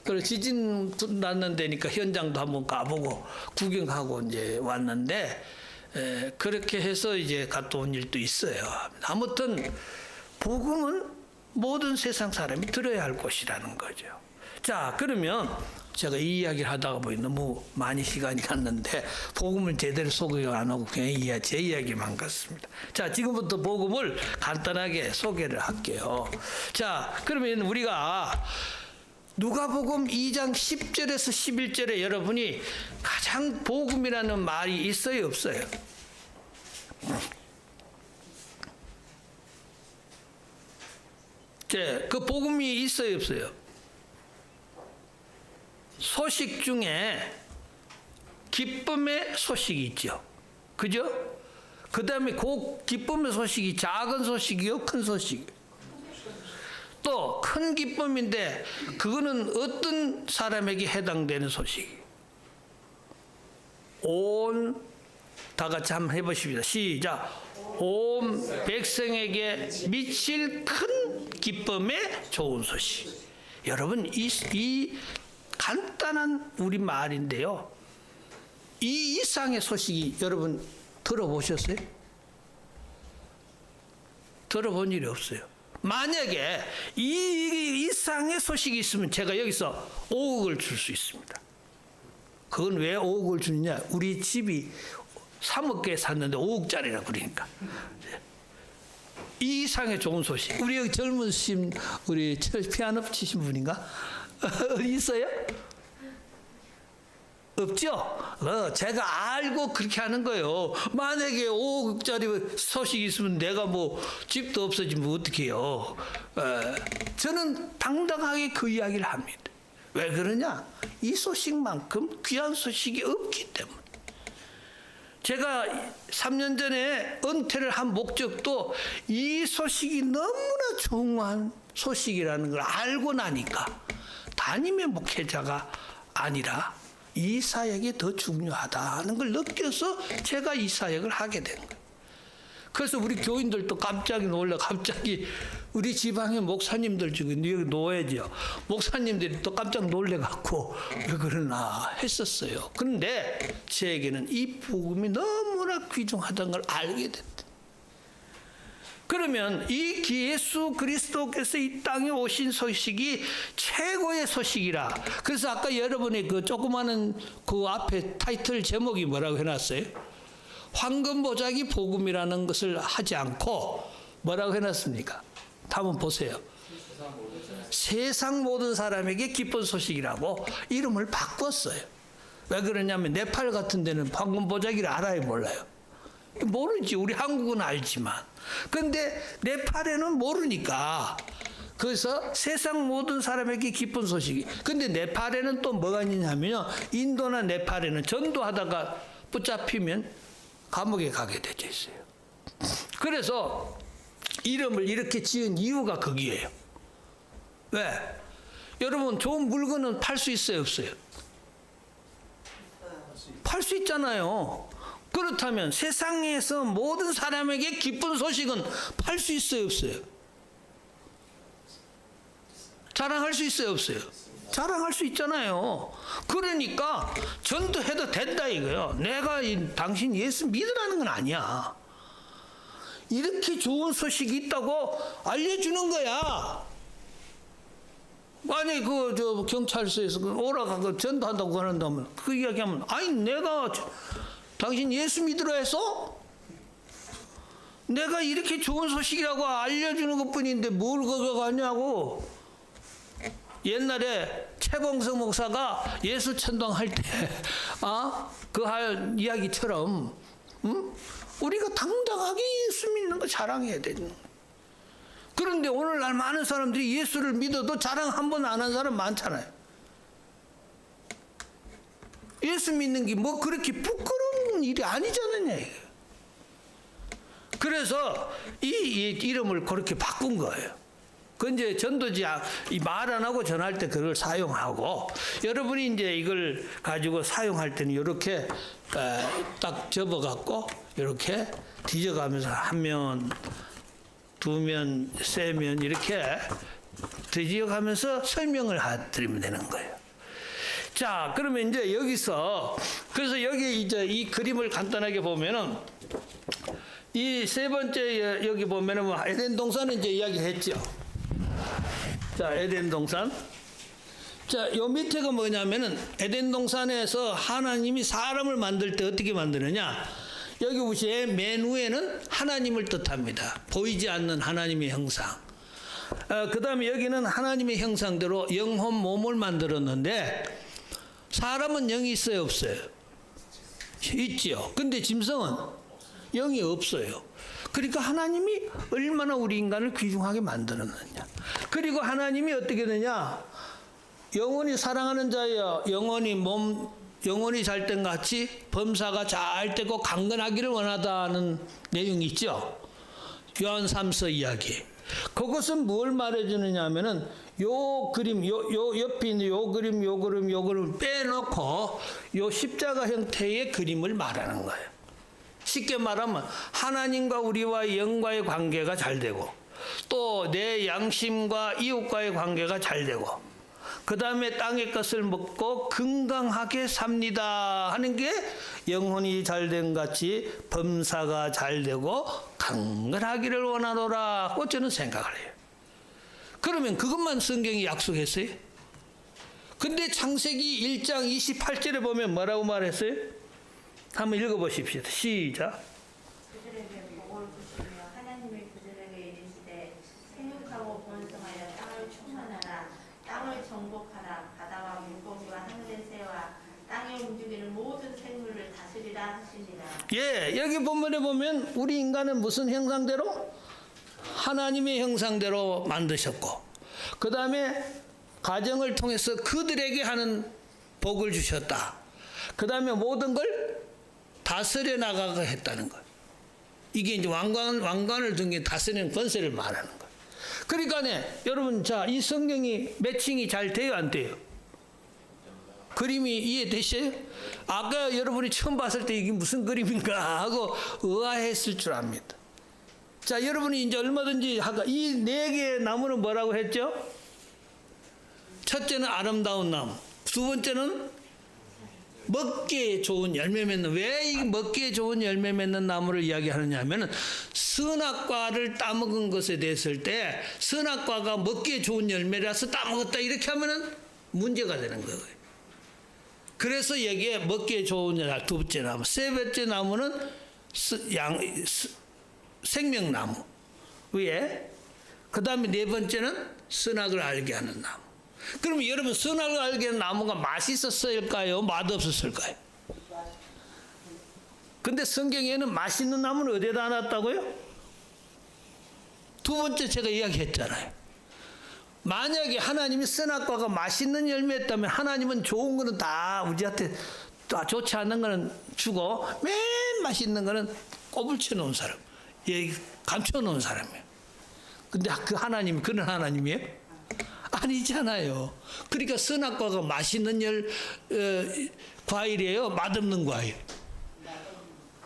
Speaker 2: 그래서 지진 났는 데니까 현장도 한번 가보고 구경하고 이제 왔는데 그렇게 해서 이제 갔다 온 일도 있어요. 아무튼 복음은 모든 세상 사람이 들어야 할 것이라는 거죠. 자, 그러면 제가 이 이야기를 하다가 보니 너무 많이 시간이 갔는데 복음을 제대로 소개 안 하고 그냥 제 이야기만 갔습니다. 자, 지금부터 복음을 간단하게 소개를 할게요. 자, 그러면 우리가 누가복음 2장 10절에서 11절에 여러분이 가장 복음이라는 말이 있어요, 없어요? 그 복음이 있어요, 없어요? 소식 중에 기쁨의 소식이 있죠. 그죠? 그 다음에 그 기쁨의 소식이 작은 소식이요, 큰 소식이요? 또 큰 기쁨인데 그거는 어떤 사람에게 해당되는 소식이에요? 다 같이 한번 해보십니다. 시작. 온 백성에게 미칠 큰 기쁨의 좋은 소식. 여러분 이 간단한 우리 말인데요. 이 이상의 소식이 여러분 들어보셨어요? 들어본 일이 없어요. 만약에 이 이상의 소식이 있으면 제가 여기서 5억을 줄 수 있습니다. 그건 왜 5억을 주느냐? 우리 집이 3억 개 샀는데 5억짜리라 그러니까. 이 이상의 좋은 소식. 우리 여기 젊으신 우리 피아노 치신 분인가? 있어요? 없죠? 제가 알고 그렇게 하는 거예요. 만약에 5억짜리 소식이 있으면 내가 뭐 집도 없어지면 어떻게 해요? 저는 당당하게 그 이야기를 합니다. 왜 그러냐? 이 소식만큼 귀한 소식이 없기 때문에. 제가 3년 전에 은퇴를 한 목적도 이 소식이 너무나 중요한 소식이라는 걸 알고 나니까 담임의 목회자가 아니라 이 사역이 더 중요하다는 걸 느껴서 제가 이 사역을 하게 된 거예요. 그래서 우리 교인들도 깜짝 놀라 갑자기 우리 지방의 목사님들 중에 여기 노예죠. 목사님들이 또 깜짝 놀래갖고 왜 그러나 했었어요. 그런데 제게는 이 복음이 너무나 귀중하다는 걸 알게 됐다. 그러면 이 예수 그리스도께서 이 땅에 오신 소식이 최고의 소식이라. 그래서 아까 여러분이 그 조그마한 그 앞에 타이틀 제목이 뭐라고 해놨어요? 황금 보자기 복음이라는 것을 하지 않고 뭐라고 해놨습니까? 한번 보세요. 세상 모든 사람에게 기쁜 소식이라고 이름을 바꿨어요. 왜 그러냐면 네팔 같은 데는 황금 보자기를 알아요, 몰라요? 모르지. 우리 한국은 알지만. 근데 네팔에는 모르니까. 그래서 세상 모든 사람에게 기쁜 소식이. 근데 네팔에는 또 뭐가 있냐면요. 인도나 네팔에는 전도하다가 붙잡히면 감옥에 가게 되어 있어요. 그래서 이름을 이렇게 지은 이유가 거기에요. 왜? 여러분 좋은 물건은 팔 수 있어요, 없어요? 팔 수 있잖아요. 그렇다면 세상에서 모든 사람에게 기쁜 소식은 팔 수 있어요, 없어요? 자랑할 수 있어요, 없어요? 자랑할 수 있잖아요. 그러니까 전도해도 된다 이거요. 내가 당신 예수 믿으라는 건 아니야. 이렇게 좋은 소식이 있다고 알려주는 거야. 만약에 저 경찰서에서 오라가 전도한다고 하는다면 그 이야기하면 아니 내가 당신 예수 믿으라 해서 내가 이렇게 좋은 소식이라고 알려주는 것뿐인데 뭘 거둬가냐고. 옛날에 최봉석 목사가 예수 천당할 때, 그 할 이야기처럼, 우리가 당당하게 예수 믿는 거 자랑해야 되는 거야. 그런데 오늘날 많은 사람들이 예수를 믿어도 자랑 한 번 안 한 사람 많잖아요. 예수 믿는 게 뭐 그렇게 부끄러운 일이 아니잖아요. 이게. 그래서 이 이름을 그렇게 바꾼 거예요. 그 이제 전도지 말 안 하고 전할 때 그걸 사용하고, 여러분이 이제 이걸 가지고 사용할 때는 이렇게 딱 접어갖고 이렇게 뒤져가면서 한 면, 두 면, 세 면 이렇게 뒤져가면서 설명을 드리면 되는 거예요. 자, 그러면 이제 여기서, 그래서 여기 이제 이 그림을 간단하게 보면은, 이 세 번째 여기 보면은 뭐 에덴 동산은 이제 이야기했죠. 자, 에덴 동산. 자, 요 밑에가 뭐냐면은 에덴 동산에서 하나님이 사람을 만들 때 어떻게 만드느냐? 여기 보시에 맨 위에는 하나님을 뜻합니다. 보이지 않는 하나님의 형상. 그 다음에 여기는 하나님의 형상대로 영혼 몸을 만들었는데, 사람은 영이 있어요, 없어요? 있지요. 근데 짐승은 영이 없어요. 그러니까 하나님이 얼마나 우리 인간을 귀중하게 만들었느냐. 그리고 하나님이 어떻게 되냐? 영원히 사랑하는 자여, 영원히 잘 된 같이 범사가 잘 되고 강건하기를 원하다는 내용이 있죠. 요한 3서 이야기. 그것은 뭘 말해주느냐 하면은 요 그림, 요 옆에 있는 요 그림 빼놓고 요 십자가 형태의 그림을 말하는 거예요. 쉽게 말하면 하나님과 우리와 영과의 관계가 잘 되고, 또 내 양심과 이웃과의 관계가 잘 되고, 그 다음에 땅의 것을 먹고 건강하게 삽니다 하는 게 영혼이 잘된 같이 범사가 잘 되고 강건하기를 원하노라 하고 저는 생각을 해요. 그러면 그것만 성경이 약속했어요? 근데 창세기 1장 28절에 보면 뭐라고 말했어요? 한번 읽어보십시오. 시작.
Speaker 3: 그들에게 복을 주시며 하나님이 그들에게 이르시되 생육하고 번성하여 땅을 충만하라. 땅을 정복하라. 바다와 물고기와 하늘의 새와 땅에 움직이는 모든 생물을 다스리라 하시니라.
Speaker 2: 예, 여기 본문에 보면 우리 인간은 무슨 형상대로? 하나님의 형상대로 만드셨고, 그 다음에 가정을 통해서 그들에게 하는 복을 주셨다. 그 다음에 모든 걸 다스려 나가게 했다는 거예요. 이게 이제 왕관을 든 게 다스리는 권세를 말하는 거예요. 그러니까 여러분, 자, 이 성경이 매칭이 잘 돼요, 안 돼요? 그림이 이해되셔요? 아까 여러분이 처음 봤을 때 이게 무슨 그림인가 하고 의아했을 줄 압니다. 자, 여러분이 이제 얼마든지 이 네 개의 나무는 뭐라고 했죠? 첫째는 아름다운 나무, 두 번째는 먹기에 좋은 열매 맺는, 왜 이 먹기에 좋은 열매 맺는 나무를 이야기하느냐 하면은 선악과를 따먹은 것에 대했을 때 선악과가 먹기에 좋은 열매라서 따먹었다 이렇게 하면은 문제가 되는 거예요. 그래서 여기에 먹기에 좋은 두 번째 나무, 세 번째 나무는 생명나무 위에, 그 다음에 네 번째는 선악을 알게 하는 나무. 그러면 여러분, 선악을 알게 하는 나무가 맛있었을까요? 맛없었을까요? 근데 성경에는 맛있는 나무는 어디에다 놨다고요? 두 번째 제가 이야기했잖아요. 만약에 하나님이 선악과가 맛있는 열매였다면 하나님은 좋은 거는 다 우리한테, 다 좋지 않는 거는 주고 맨 맛있는 거는 꼬불쳐 놓은 사람, 감춰 놓은 사람이에요. 근데 그 하나님이 그런 하나님이에요? 아니잖아요. 그러니까 선악과가 맛있는 과일이에요? 맛없는 과일?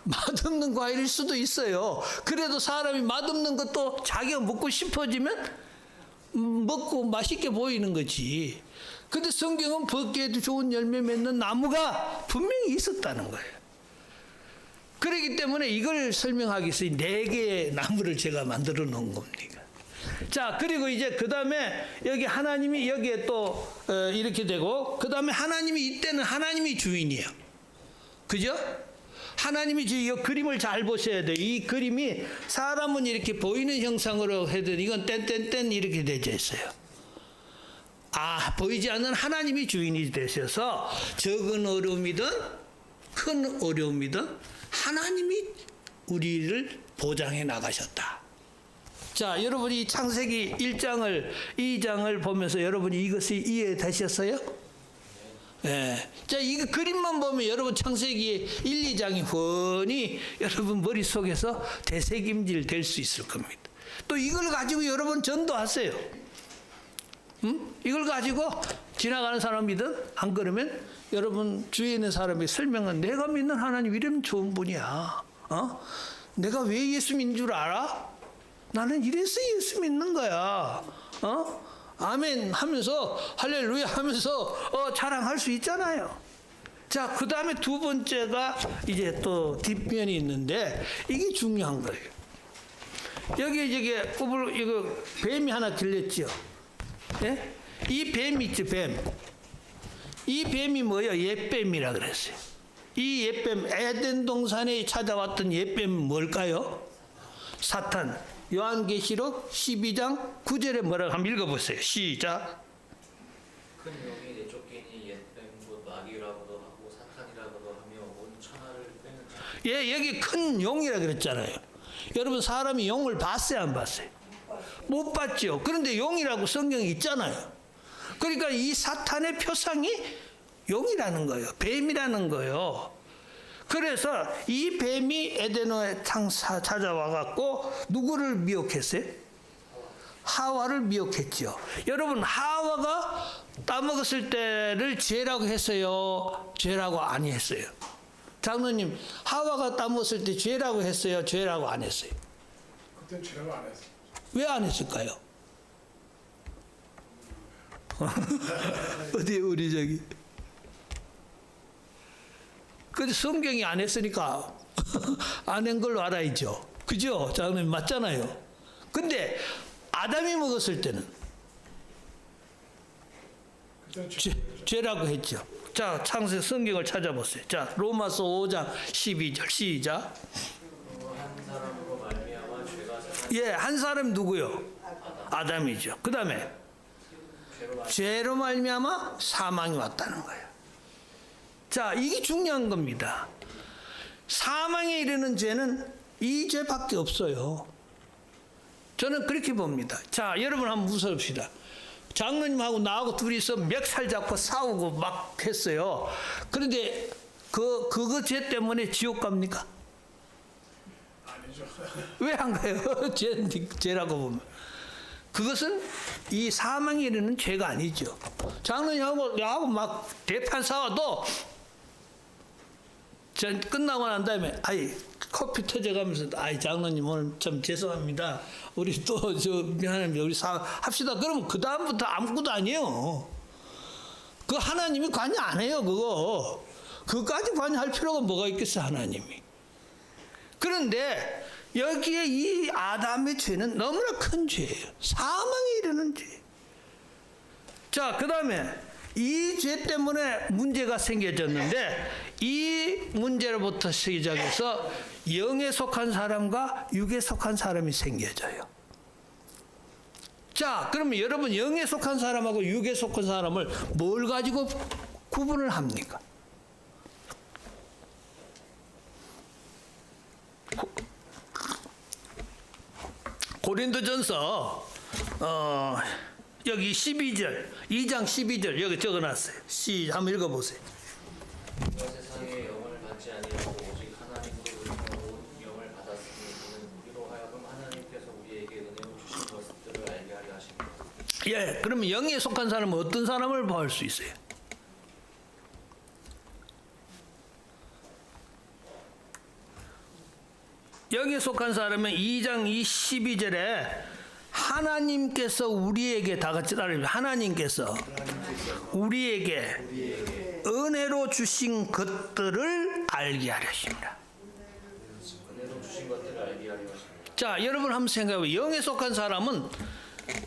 Speaker 2: 맛없는 과일일 수도 있어요. 그래도 사람이 맛없는 것도 자기가 먹고 싶어지면 먹고 맛있게 보이는 거지. 근데 성경은 먹기에도 좋은 열매 맺는 나무가 분명히 있었다는 거예요. 그렇기 때문에 이걸 설명하기 위해서 네 개의 나무를 제가 만들어 놓은 겁니다. 자, 그리고 이제 그 다음에 여기 하나님이 여기에 또 이렇게 되고, 그 다음에 하나님이 이때는 하나님이 주인이에요. 그죠? 하나님이 이 그림을 잘 보셔야 돼요. 이 그림이 사람은 이렇게 보이는 형상으로 해도 이건 땡땡땡 이렇게 되어 있어요. 보이지 않는 하나님이 주인이 되셔서 적은 어려움이든 큰 어려움이든 하나님이 우리를 보장해 나가셨다. 자, 여러분이 창세기 1장을 2장을 보면서 여러분이 이것이 이해되셨어요? 예. 자, 이 그림만 보면 여러분 창세기 1, 2장이 훤히 여러분 머릿속에서 되새김질 될 수 있을 겁니다. 또 이걸 가지고 여러분 전도하세요. 이걸 가지고 지나가는 사람이든 안 그러면 여러분 주위에 있는 사람이 설명은 내가 믿는 하나님 이름 좋은 분이야. 내가 왜 예수 믿는 줄 알아? 나는 이래서 예수 믿는 거야. 아멘 하면서 할렐루야 하면서 자랑할 수 있잖아요. 자, 그 다음에 두 번째가 이제 또 뒷면이 있는데 이게 중요한 거예요. 여기 이거 뱀이 하나 길렸죠. 예? 이 뱀 있죠, 뱀. 이 뱀이 뭐예요? 옛뱀이라 그랬어요. 이 옛뱀, 에덴 동산에 찾아왔던 옛뱀은 뭘까요? 사탄. 요한계시록 12장 9절에 뭐라고 한번 읽어보세요. 시작.
Speaker 4: 큰 용이 내쫓기니 옛뱀 곧 마귀라고도 하고 사탄이라고도 하며 온 천하를 꿰는 자.
Speaker 2: 예, 여기 큰 용이라 그랬잖아요. 여러분 사람이 용을 봤어요, 안 봤어요? 못 봤죠. 그런데 용이라고 성경에 있잖아요. 그러니까 이 사탄의 표상이 용이라는 거예요. 뱀이라는 거예요. 그래서 이 뱀이 에덴에 찾아와 갖고 누구를 미혹했어요? 하와를 미혹했죠. 여러분 하와가 따먹었을 때를 죄라고 했어요? 죄라고 안 했어요? 장로님, 하와가 따먹었을 때 죄라고 했어요? 죄라고 안 했어요?
Speaker 5: 그땐 죄라고 안 했어요.
Speaker 2: 왜 안 했을까요? 어디 우리 저기 근데 성경이 안 했으니까 안 한 걸로 알아야죠. 그죠? 장로님 맞잖아요. 근데 아담이 먹었을 때는
Speaker 5: 그땐
Speaker 2: 죄라고 했죠. 자, 창세 성경을 찾아보세요. 자, 로마서 5장 12절 시작.
Speaker 4: 한 사람으로 말미암아 죄가 세상
Speaker 2: 예, 한 사람 누구요? 아담이죠. 그 다음에 죄로 말미암아 사망이 왔다는 거예요. 자, 이게 중요한 겁니다. 사망에 이르는 죄는 이 죄밖에 없어요. 저는 그렇게 봅니다. 자, 여러분 한번 웃어봅시다. 장로님하고 나하고 둘이서 멱살 잡고 싸우고 막 했어요. 그런데 그거 죄 때문에 지옥 갑니까?
Speaker 5: 아니죠.
Speaker 2: 왜 안 가요? 죄라고 보면. 그것은 이 사망에 이르는 죄가 아니죠. 장로님하고 나하고 막 대판 싸워도 전 끝나고 난 다음에 커피 터져가면서 장로님 오늘 참 죄송합니다. 우리 또 미안합니다. 우리 합시다. 그러면 그 다음부터 아무것도 아니에요. 그 하나님이 관여 안 해요. 그거까지 관여할 필요가 뭐가 있겠어 하나님이. 그런데 여기에 이 아담의 죄는 너무나 큰 죄예요. 사망에 이르는 죄. 자, 그 다음에 이 죄 때문에 문제가 생겨졌는데 이 문제로부터 시작해서 영에 속한 사람과 육에 속한 사람이 생겨져요. 자, 그러면 여러분 영에 속한 사람하고 육에 속한 사람을 뭘 가지고 구분을 합니까? 고린도전서 여기 12절 2장 12절 여기 적어놨어요. 한번 읽어보세요.
Speaker 4: 우리가 세상의 영을 받지 아니하고 오직 하나님으로 온 영을 받았으니 이는 우리로 하여금 하나님께서 우리에게 은혜로 주신 것들을 알게 하려 하십니다.
Speaker 2: 예, 그러면 영에 속한 사람은 어떤 사람을 볼 수 있어요? 영에 속한 사람은 2장 12절에 하나님께서 우리에게 다 같이 따르면 하나님께서 우리에게 은혜로 주신 것들을 알게 하려 하십니다.
Speaker 4: 은혜로 주신 것들을 알게 하려 하십니다.
Speaker 2: 자, 여러분 한번 생각해보세요. 영에 속한 사람은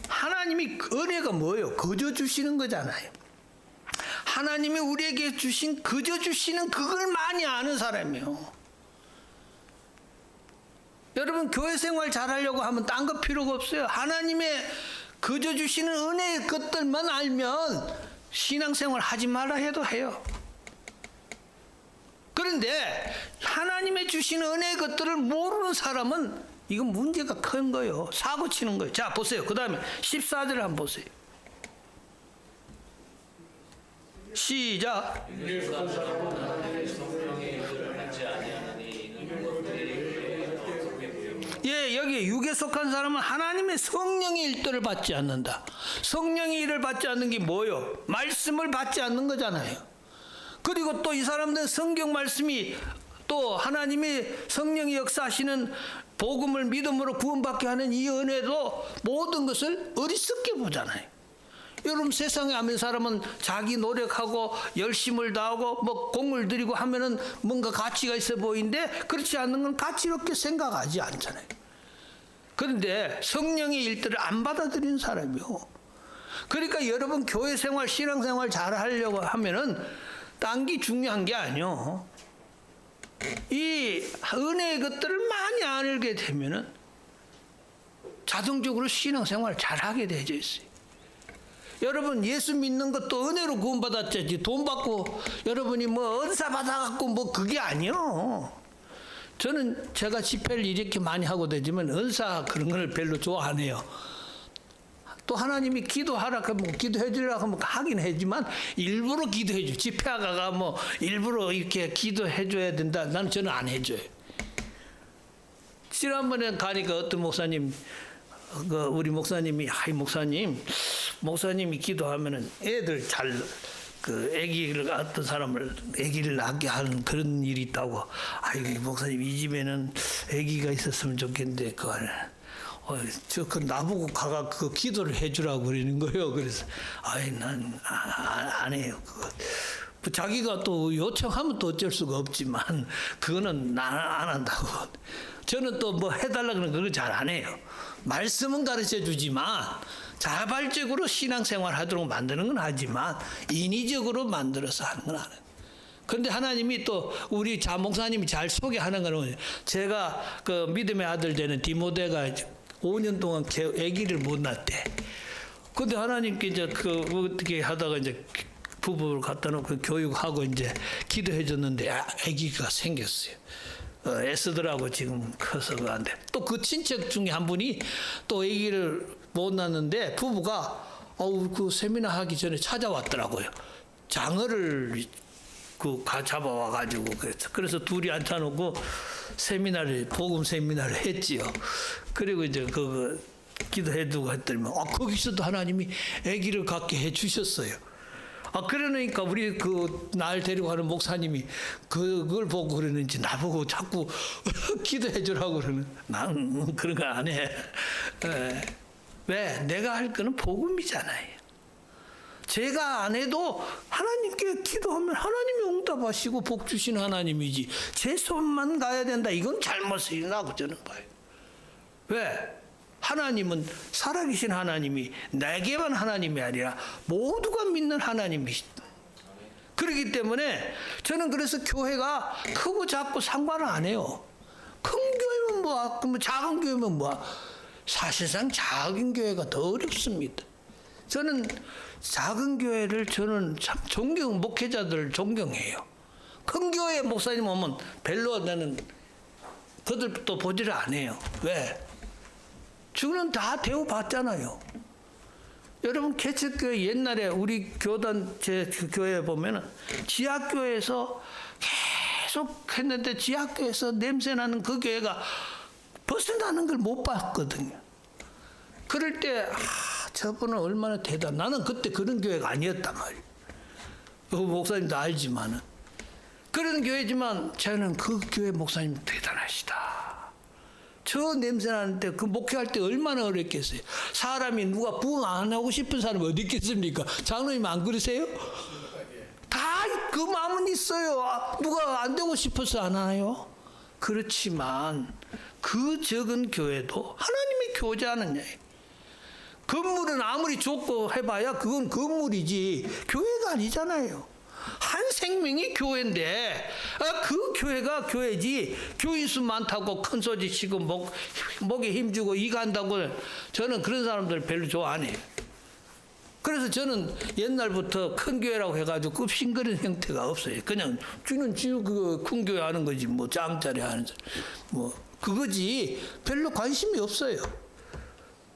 Speaker 2: 하나님이 은혜가 뭐예요? 거저 주시는 거잖아요. 하나님이 우리에게 주신 거저 주시는 그걸 많이 아는 사람이에요. 여러분 교회 생활 잘하려고 하면 딴 거 필요가 없어요. 하나님의 거저 주시는 은혜의 것들만 알면 신앙생활 하지 말라 해도 해요. 그런데 하나님의 주시는 은혜의 것들을 모르는 사람은 이건 문제가 큰 거예요. 사고 치는 거예요. 자 보세요. 그 다음에 14절을 한번 보세요. 시작.
Speaker 4: 육에 속한 사람은 성령의 일들을 받지 아니하나니 이는 그것들이 속해 보입니다.
Speaker 2: 예, 여기 육에 속한 사람은 하나님의 성령의 일들을 받지 않는다. 성령의 일을 받지 않는 게 뭐요? 말씀을 받지 않는 거잖아요. 그리고 또 이 사람들은 성경 말씀이 또 하나님의 성령이 역사하시는 복음을 믿음으로 구원받게 하는 이 은혜도 모든 것을 어리석게 보잖아요. 여러분 세상에 하면 사람은 자기 노력하고 열심을 다하고 뭐 공을 들이고 하면은 뭔가 가치가 있어 보이는데 그렇지 않는 건 가치롭게 생각하지 않잖아요. 그런데 성령의 일들을 안 받아들이는 사람이요. 그러니까 여러분 교회 생활, 신앙 생활 잘 하려고 하면은 딴 게 중요한 게 아니요. 이 은혜의 것들을 많이 알게 되면은 자동적으로 신앙 생활 잘 하게 되어 있어요. 여러분 예수 믿는 것도 은혜로 구원받았지 돈 받고 여러분이 뭐 은사 받아갖고 뭐 그게 아니요. 저는 제가 집회를 이렇게 많이 하고 되지만 은사 그런 걸 별로 좋아 안 해요. 또 하나님이 기도하라 그러면 기도해 주려고 하면 하긴 하지만 일부러 기도해 줘. 집회하다가 뭐 일부러 이렇게 기도해 줘야 된다. 저는 안 해줘요. 지난번에 가니까 어떤 목사님 우리 목사님이 목사님이 기도하면은 애들 잘 아기를 어떤 사람을 아기를 낳게 하는 그런 일이 있다고. 아이고 목사님 이 집에는 아기가 있었으면 좋겠는데 그 나보고 가가 그 기도를 해주라고 그러는 거예요. 그래서 난 안 해요. 그거. 자기가 또 요청하면 또 어쩔 수가 없지만 그거는 안 한다고. 저는 또 뭐 해달라 그러는 그거 잘 안 해요. 말씀은 가르쳐 주지만 자발적으로 신앙생활 하도록 만드는 건 하지만 인위적으로 만들어서 하는 건 안 해요. 그런데 하나님이 또 우리 목사님이 잘 소개하는 거는 제가 그 믿음의 아들 되는 디모데가 5년 동안 아기를 못 낳았대. 근데 하나님께 이제 어떻게 하다가 이제 부부를 갖다 놓고 교육하고 이제 기도해 줬는데 아기가 생겼어요. 애쓰더라고 지금 커서 그런데 또 그 친척 중에 한 분이 또 아기를 못 낳는데 부부가 그 세미나 하기 전에 찾아왔더라고요. 장어를 잡아와 가지고 그래서 둘이 앉혀놓고 복음 세미나를 했지요. 그리고 이제 기도해두고 했더니 거기서도 하나님이 아기를 갖게 해주셨어요. 그러니까 우리 날 데리고 가는 목사님이 그걸 보고 그러는지 나보고 자꾸 기도해 주라고 그러는. 난 그런 거 안 해. 왜? 내가 할 거는 복음이잖아요. 제가 안 해도 하나님께 기도하면 하나님이 응답하시고 복 주시는 하나님이지 제 손만 가야 된다. 이건 잘못이라고 저는 봐요. 왜? 하나님은 살아계신 하나님이 내게만 하나님이 아니라 모두가 믿는 하나님이시다. 그렇기 때문에 저는 그래서 교회가 크고 작고 상관을 안 해요. 큰 교회면 뭐야, 작은 교회면 뭐야. 사실상 작은 교회가 더 어렵습니다. 저는 작은 교회를 참 목회자들을 존경해요. 큰 교회 목사님 오면 별로 나는 그들도 보지를 안 해요. 왜? 저는 다 대우받잖아요. 여러분 개척교회 옛날에 우리 교단 제 교회에 보면은 지하교회에서 계속 했는데 지하교회에서 냄새나는 그 교회가 벗어나는 걸 못 봤거든요. 그럴 때 저분은 얼마나 나는 그때 그런 교회가 아니었단 말이에요. 목사님도 알지만은 그런 교회지만 저는 그 교회 목사님 대단하시다. 저 냄새 나는데 그 목회할 때 얼마나 어렵겠어요. 사람이 누가 부흥 안 하고 싶은 사람이 어디 있겠습니까? 장로님 안 그러세요? 다 그 마음은 있어요. 누가 안 되고 싶어서 안 하나요? 그렇지만 그 적은 교회도 하나님의 교제하느냐. 건물은 아무리 좋고 해봐야 그건 건물이지 교회가 아니잖아요. 한 생명이 교회인데 그 교회가 교회지 교인 수 많다고 큰 소리 치고 목에 힘주고 이간다고 저는 그런 사람들 별로 좋아 안 해요. 그래서 저는 옛날부터 큰 교회라고 해가지고 급싱거리는 형태가 없어요. 그냥 주는 큰 교회 하는 거지 뭐 짱짜리 하는 뭐 그거지 별로 관심이 없어요.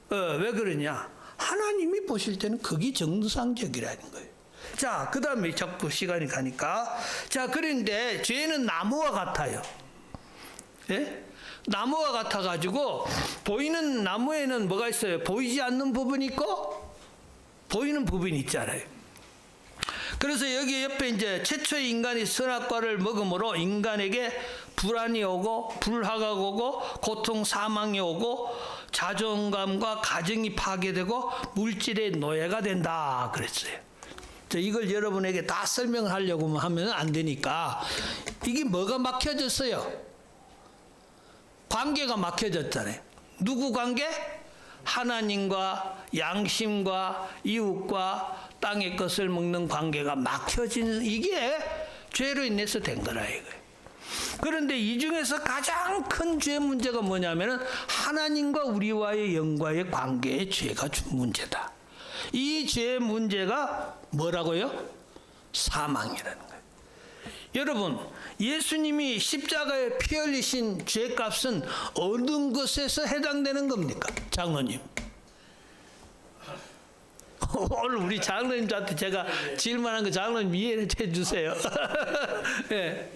Speaker 2: 왜 그러냐? 하나님이 보실 때는 그게 정상적이라는 거예요. 자, 그 다음에 자꾸 시간이 가니까 자 그런데 죄는 나무와 같아요. 예? 나무와 같아가지고 보이는 나무에는 뭐가 있어요? 보이지 않는 부분이 있고 보이는 부분이 있잖아요. 그래서 여기 옆에 이제 최초의 인간이 선악과를 먹음으로 인간에게 불안이 오고 불화가 오고 고통 사망이 오고 자존감과 가정이 파괴되고 물질의 노예가 된다 그랬어요. 이걸 여러분에게 다 설명을 하려고 하면 안 되니까 이게 뭐가 막혀졌어요? 관계가 막혀졌잖아요. 누구 관계? 하나님과 양심과 이웃과 땅의 것을 먹는 관계가 막혀지는 이게 죄로 인해서 된 거라 이거예요. 그런데 이 중에서 가장 큰 죄 문제가 뭐냐면은 하나님과 우리와의 영과의 관계의 죄가 문제다. 이 죄 문제가 뭐라고요? 사망이라는 거예요. 여러분, 예수님이 십자가에 피 흘리신 죄값은 어느 것에서 해당되는 겁니까? 장로님. 오늘 우리 장로님한테 제가 질문한 거 장로님 이해해 주세요. 예.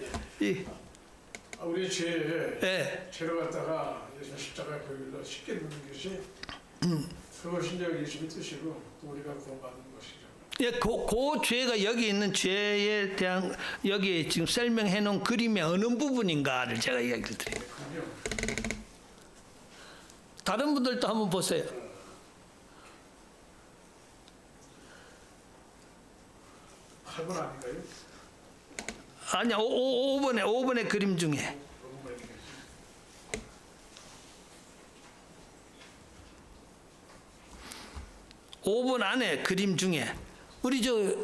Speaker 5: 우리 죄에
Speaker 2: 예.
Speaker 5: 죄를 갖다가 예수님 십자가에 보일러 쉽게 묻는 것이 그것이 이제 예수님의 뜻이고 또 우리가 구원받는 것이죠.
Speaker 2: 예, 그 죄가 여기 있는 죄에 대한 여기 지금 설명해 놓은 그림의 어느 부분인가를 제가 이야기를 드려요. 다른 분들도 한번 보세요.
Speaker 5: 8번 아닌가요?
Speaker 2: 아니야, 5번의 그림 중에. 5번 안에 그림 중에 우리 저기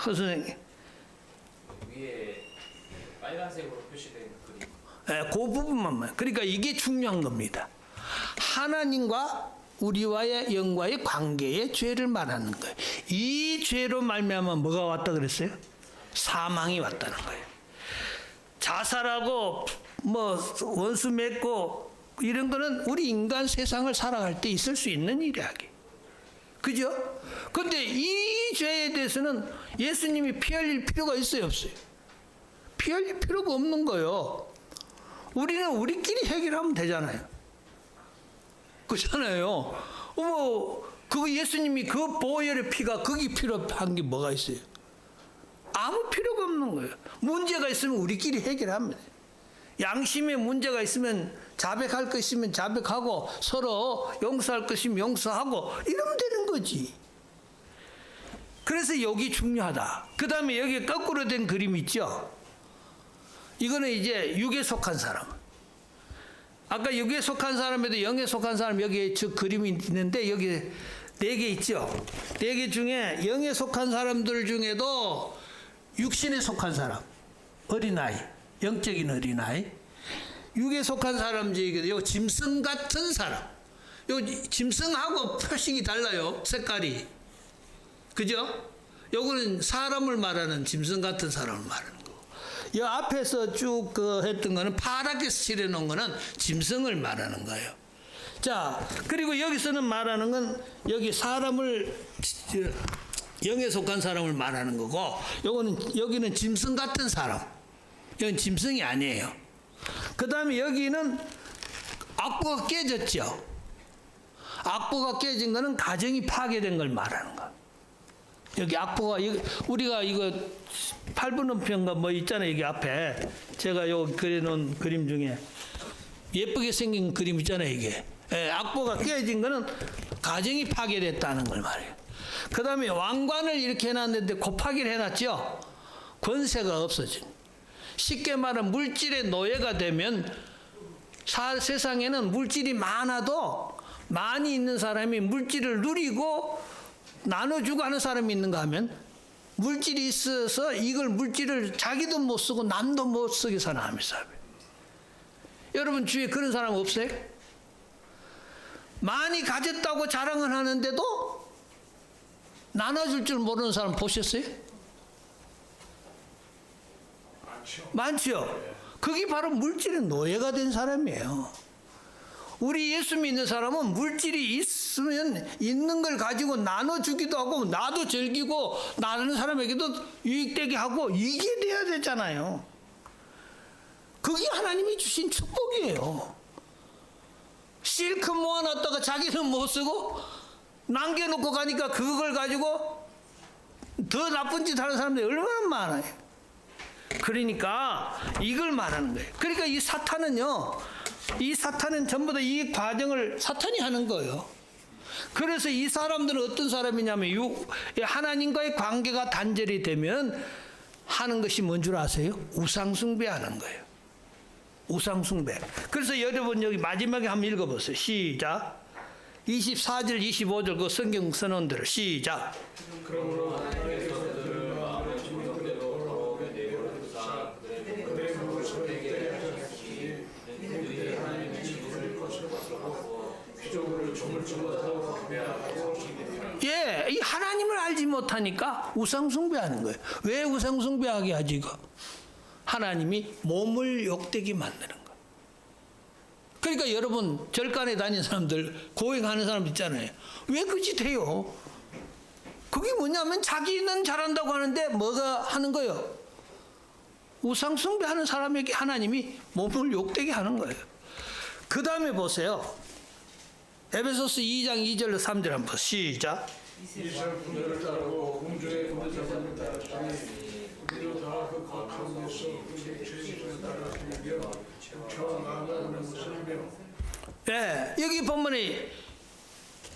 Speaker 2: 선생님
Speaker 4: 위에 빨간색으로 표시된 그림.
Speaker 2: 그 부분만 그러니까 이게 중요한 겁니다. 하나님과 우리와의 영과의 관계의 죄를 말하는 거예요. 이 죄로 말미암아 뭐가 왔다 그랬어요? 사망이 왔다는 거예요. 자살하고 뭐 원수 맺고 이런 거는 우리 인간 세상을 살아갈 때 있을 수 있는 일이야. 그죠? 근데 이 죄에 대해서는 예수님이 피 흘릴 필요가 있어요, 없어요? 피 흘릴 필요가 없는 거예요. 우리는 우리끼리 해결하면 되잖아요. 그렇잖아요. 그거 예수님이 그 보혈의 피가 거기 필요한 게 뭐가 있어요? 아무 필요가 없는 거예요. 문제가 있으면 우리끼리 해결하면 돼요. 양심에 문제가 있으면 자백할 것 있으면 자백하고 서로 용서할 것 있으면 용서하고 이러면 되는 거지. 그래서 여기 중요하다. 그 다음에 여기 거꾸로 된 그림 있죠? 이거는 이제 육에 속한 사람. 아까 육에 속한 사람에도 영에 속한 사람 여기 저 그림이 있는데 여기 4개 있죠? 4개 중에 영에 속한 사람들 중에도 육신에 속한 사람, 어린아이, 영적인 어린아이, 육에 속한 사람 중에 요 짐승 같은 사람, 요 짐승하고 표식이 달라요, 색깔이. 그죠? 요거는 사람을 말하는 짐승 같은 사람을 말하는 거고, 이 앞에서 쭉 했던 거는 파랗게 칠해놓은 거는 짐승을 말하는 거예요. 자, 그리고 여기서는 말하는 건 여기 사람을 영에 속한 사람을 말하는 거고, 요거는 여기는 짐승 같은 사람. 이건 짐승이 아니에요. 그 다음에 여기는 악보가 깨졌죠. 악보가 깨진 거는 가정이 파괴된 걸 말하는 거. 여기 악보가 우리가 이거 8분 편가 뭐 있잖아요. 여기 앞에 제가 요 그려놓은 그림 중에 예쁘게 생긴 그림 있잖아요. 이게 악보가 깨진 거는 가정이 파괴됐다는 걸 말해요. 그 다음에 왕관을 이렇게 해놨는데 곱하기를 해놨죠. 권세가 없어진. 쉽게 말하면 물질의 노예가 되면 세상에는 물질이 많아도 많이 있는 사람이 물질을 누리고 나눠주고 하는 사람이 있는가 하면 물질이 있어서 이걸 물질을 자기도 못 쓰고 남도 못 쓰게 사는 하나님의 사람이에요. 여러분 주위에 그런 사람 없어요? 많이 가졌다고 자랑을 하는데도 나눠줄 줄 모르는 사람 보셨어요? 많죠. 그게 바로 물질의 노예가 된 사람이에요. 우리 예수 믿는 사람은 물질이 있으면 있는 걸 가지고 나눠주기도 하고 나도 즐기고 나누는 사람에게도 유익되게 하고 이게 돼야 되잖아요. 그게 하나님이 주신 축복이에요. 실컷 모아놨다가 자기는 못 쓰고 남겨놓고 가니까 그걸 가지고 더 나쁜 짓 하는 사람들이 얼마나 많아요. 그러니까 이걸 말하는 거예요. 그러니까 이 사탄은 전부 다 이 과정을 사탄이 하는 거예요. 그래서 이 사람들은 어떤 사람이냐면 하나님과의 관계가 단절이 되면 하는 것이 뭔 줄 아세요? 우상숭배하는 거예요. 우상숭배. 그래서 여러분 여기 마지막에 한번 읽어보세요. 시작. 24절 25절 그 성경 선언들을 시작.
Speaker 5: 그러므로 하나님께서 그들을 마음에 주는 그대로 내버려 두사 그들의 몸을 소리게 하셨으니 그들이 하나님의 지구를 거스르고 피조물을 종을 주어서 경배하고 기대하고.
Speaker 2: 예, 이 하나님을 알지 못하니까 우상숭배하는 거예요. 왜 우상숭배하게 하지 이거? 하나님이 몸을 욕되게 만드는 거예요. 그러니까 여러분 절간에 다니는 사람들 고행하는 사람 있잖아요. 왜 그 짓 해요? 그게 뭐냐면 자기는 잘한다고 하는데 뭐가 하는 거예요? 우상숭배하는 사람에게 하나님이 몸을 욕되게 하는 거예요. 그 다음에 보세요. 에베소서 2장 2절로 3절 한번 시작.
Speaker 5: 이스라엘 분들을 따르고 공주의 군대자들을 따르시니 우리도 다 그 가운데서 우리의 죄를 따르시며 평안하고 오는 것을 하며.
Speaker 2: 예, 여기 보면은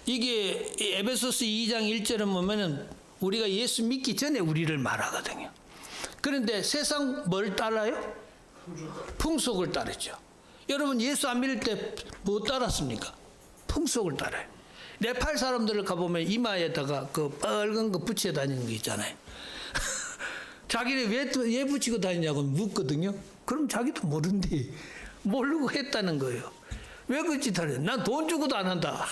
Speaker 2: 이게 에베소서 2장 1절에 보면은 우리가 예수 믿기 전에 우리를 말하거든요. 그런데 세상 뭘 따라요? 풍속을 따르죠. 여러분 예수 안 믿을 때 뭐 따랐습니까? 풍속을 따라요. 네팔 사람들을 가보면 이마에다가 그 빨간 거 붙여 다니는 게 있잖아요. 자기는 왜 붙이고 다니냐고 묻거든요. 그럼 자기도 모른대. 모르고 했다는 거예요. 왜 그 짓 하냐? 난 돈 주고도 안 한다.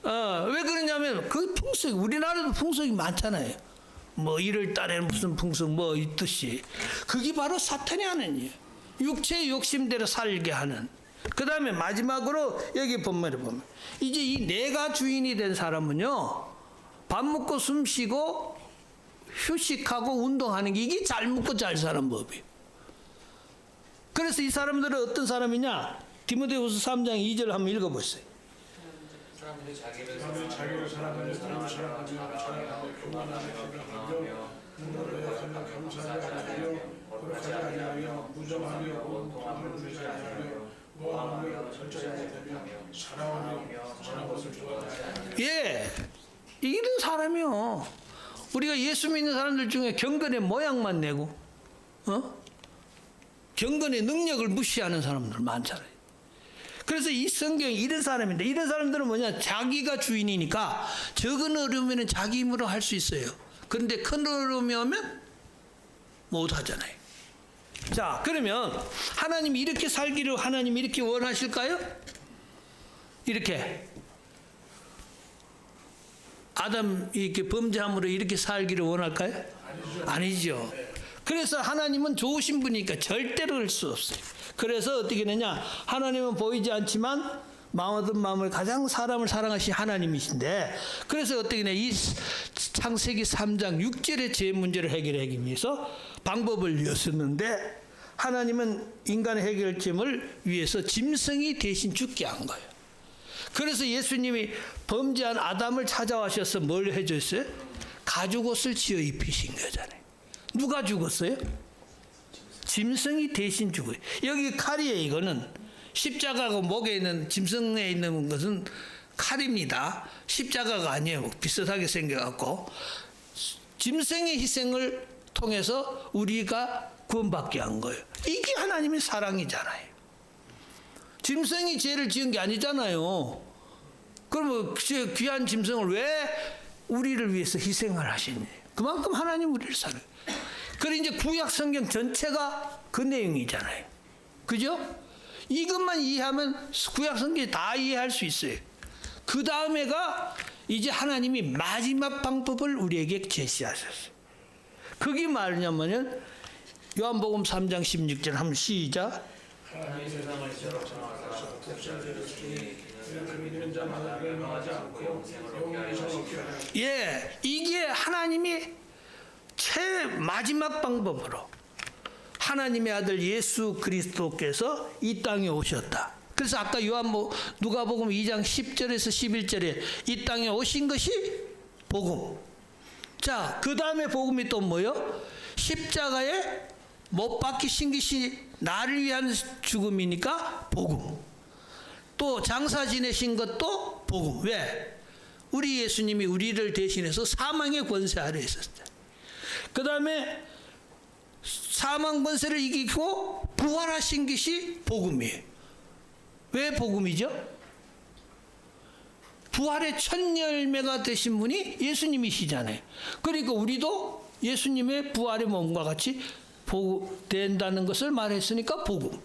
Speaker 2: 왜 그러냐면 그 풍속, 우리나라도 풍속이 많잖아요. 뭐 1월 달에 무슨 풍속 뭐 있듯이. 그게 바로 사탄이 하는 일이에요. 육체의 욕심대로 살게 하는. 그 다음에 마지막으로 여기 본문에 보면 이제 이 내가 주인이 된 사람은요, 밥 먹고 숨 쉬고 휴식하고 운동하는 게 이게 잘 먹고 잘 사는 법이에요. 그래서 이 사람들은 어떤 사람이냐? 디모데후서 3장 2절 한번 읽어보세요.
Speaker 4: 사람들이 자기를
Speaker 5: 자기를 사랑하며 사랑하며 교만하며 경배하며 눈으로 여전히 감사하지 아니하며 거룩하지 아니하며 무정하며 온통함을 주지 아니하며 모함하며 절제하지 못하며 사랑하며 선한 것을 좋아하지 아니하며.
Speaker 2: 예, 이런 사람이요. 우리가 예수 믿는 사람들 중에 경건의 모양만 내고, 경건의 능력을 무시하는 사람들 많잖아요. 그래서 이 성경이 이런 사람인데, 이런 사람들은 뭐냐? 자기가 주인이니까 적은 어려움에는 자기 힘으로 할 수 있어요. 그런데 큰 어려움이 오면 못 하잖아요. 자, 그러면 하나님이 이렇게 살기를 하나님이 이렇게 원하실까요? 이렇게 아담 이렇게 범죄함으로 이렇게 살기를 원할까요? 아니죠. 그래서 하나님은 좋으신 분이니까 절대로 할 수 없어요. 그래서 어떻게 되냐? 하나님은 보이지 않지만 마음 마음을 가장 사람을 사랑하신 하나님이신데, 그래서 어떻게 되냐? 이 창세기 3장 6절의 죄 문제를 해결하기 위해서 방법을 여셨는데, 하나님은 인간의 해결점을 위해서 짐승이 대신 죽게 한 거예요. 그래서 예수님이 범죄한 아담을 찾아와셔서 뭘 해줬어요? 가죽옷을 지어 입히신 거잖아요. 누가 죽었어요? 짐승이 대신 죽어요. 여기 칼이에요. 이거는 십자가가 목에 있는 짐승에 있는 것은 칼입니다. 십자가가 아니에요. 비슷하게 생겨갖고 짐승의 희생을 통해서 우리가 구원받게 한 거예요. 이게 하나님의 사랑이잖아요. 짐승이 죄를 지은 게 아니잖아요. 그러면 귀한 짐승을 왜 우리를 위해서 희생을 하시니? 그만큼 하나님 우리를 사랑해요. 그래 이제 구약 성경 전체가 그 내용이잖아요. 그죠? 이것만 이해하면 구약 성경이 다 이해할 수 있어요. 그 다음에가 이제 하나님이 마지막 방법을 우리에게 제시하셨어요. 그게 뭐냐면은 요한복음 3장 16절 한번 시작.
Speaker 4: 하나님이 세상을 지어놓으사 독생자를 주니 그는 믿는 자마다 멸망하지 않고 영생을 얻게 하려 하심이라.
Speaker 2: 예, 이게 하나님이 마지막 방법으로 하나님의 아들 예수 그리스도께서 이 땅에 오셨다. 그래서 아까 누가복음 2장 10절에서 11절에 이 땅에 오신 것이 복음. 자, 그 다음에 복음이 또 뭐요? 십자가에 못 박히신 것이 나를 위한 죽음이니까 복음. 또 장사 지내신 것도 복음. 왜? 우리 예수님이 우리를 대신해서 사망의 권세 아래 있었어요. 그 다음에 사망 권세를 이기고 부활하신 것이 복음이에요. 왜 복음이죠? 부활의 첫 열매가 되신 분이 예수님이시잖아요. 그러니까 우리도 예수님의 부활의 몸과 같이 된다는 것을 말했으니까 복음.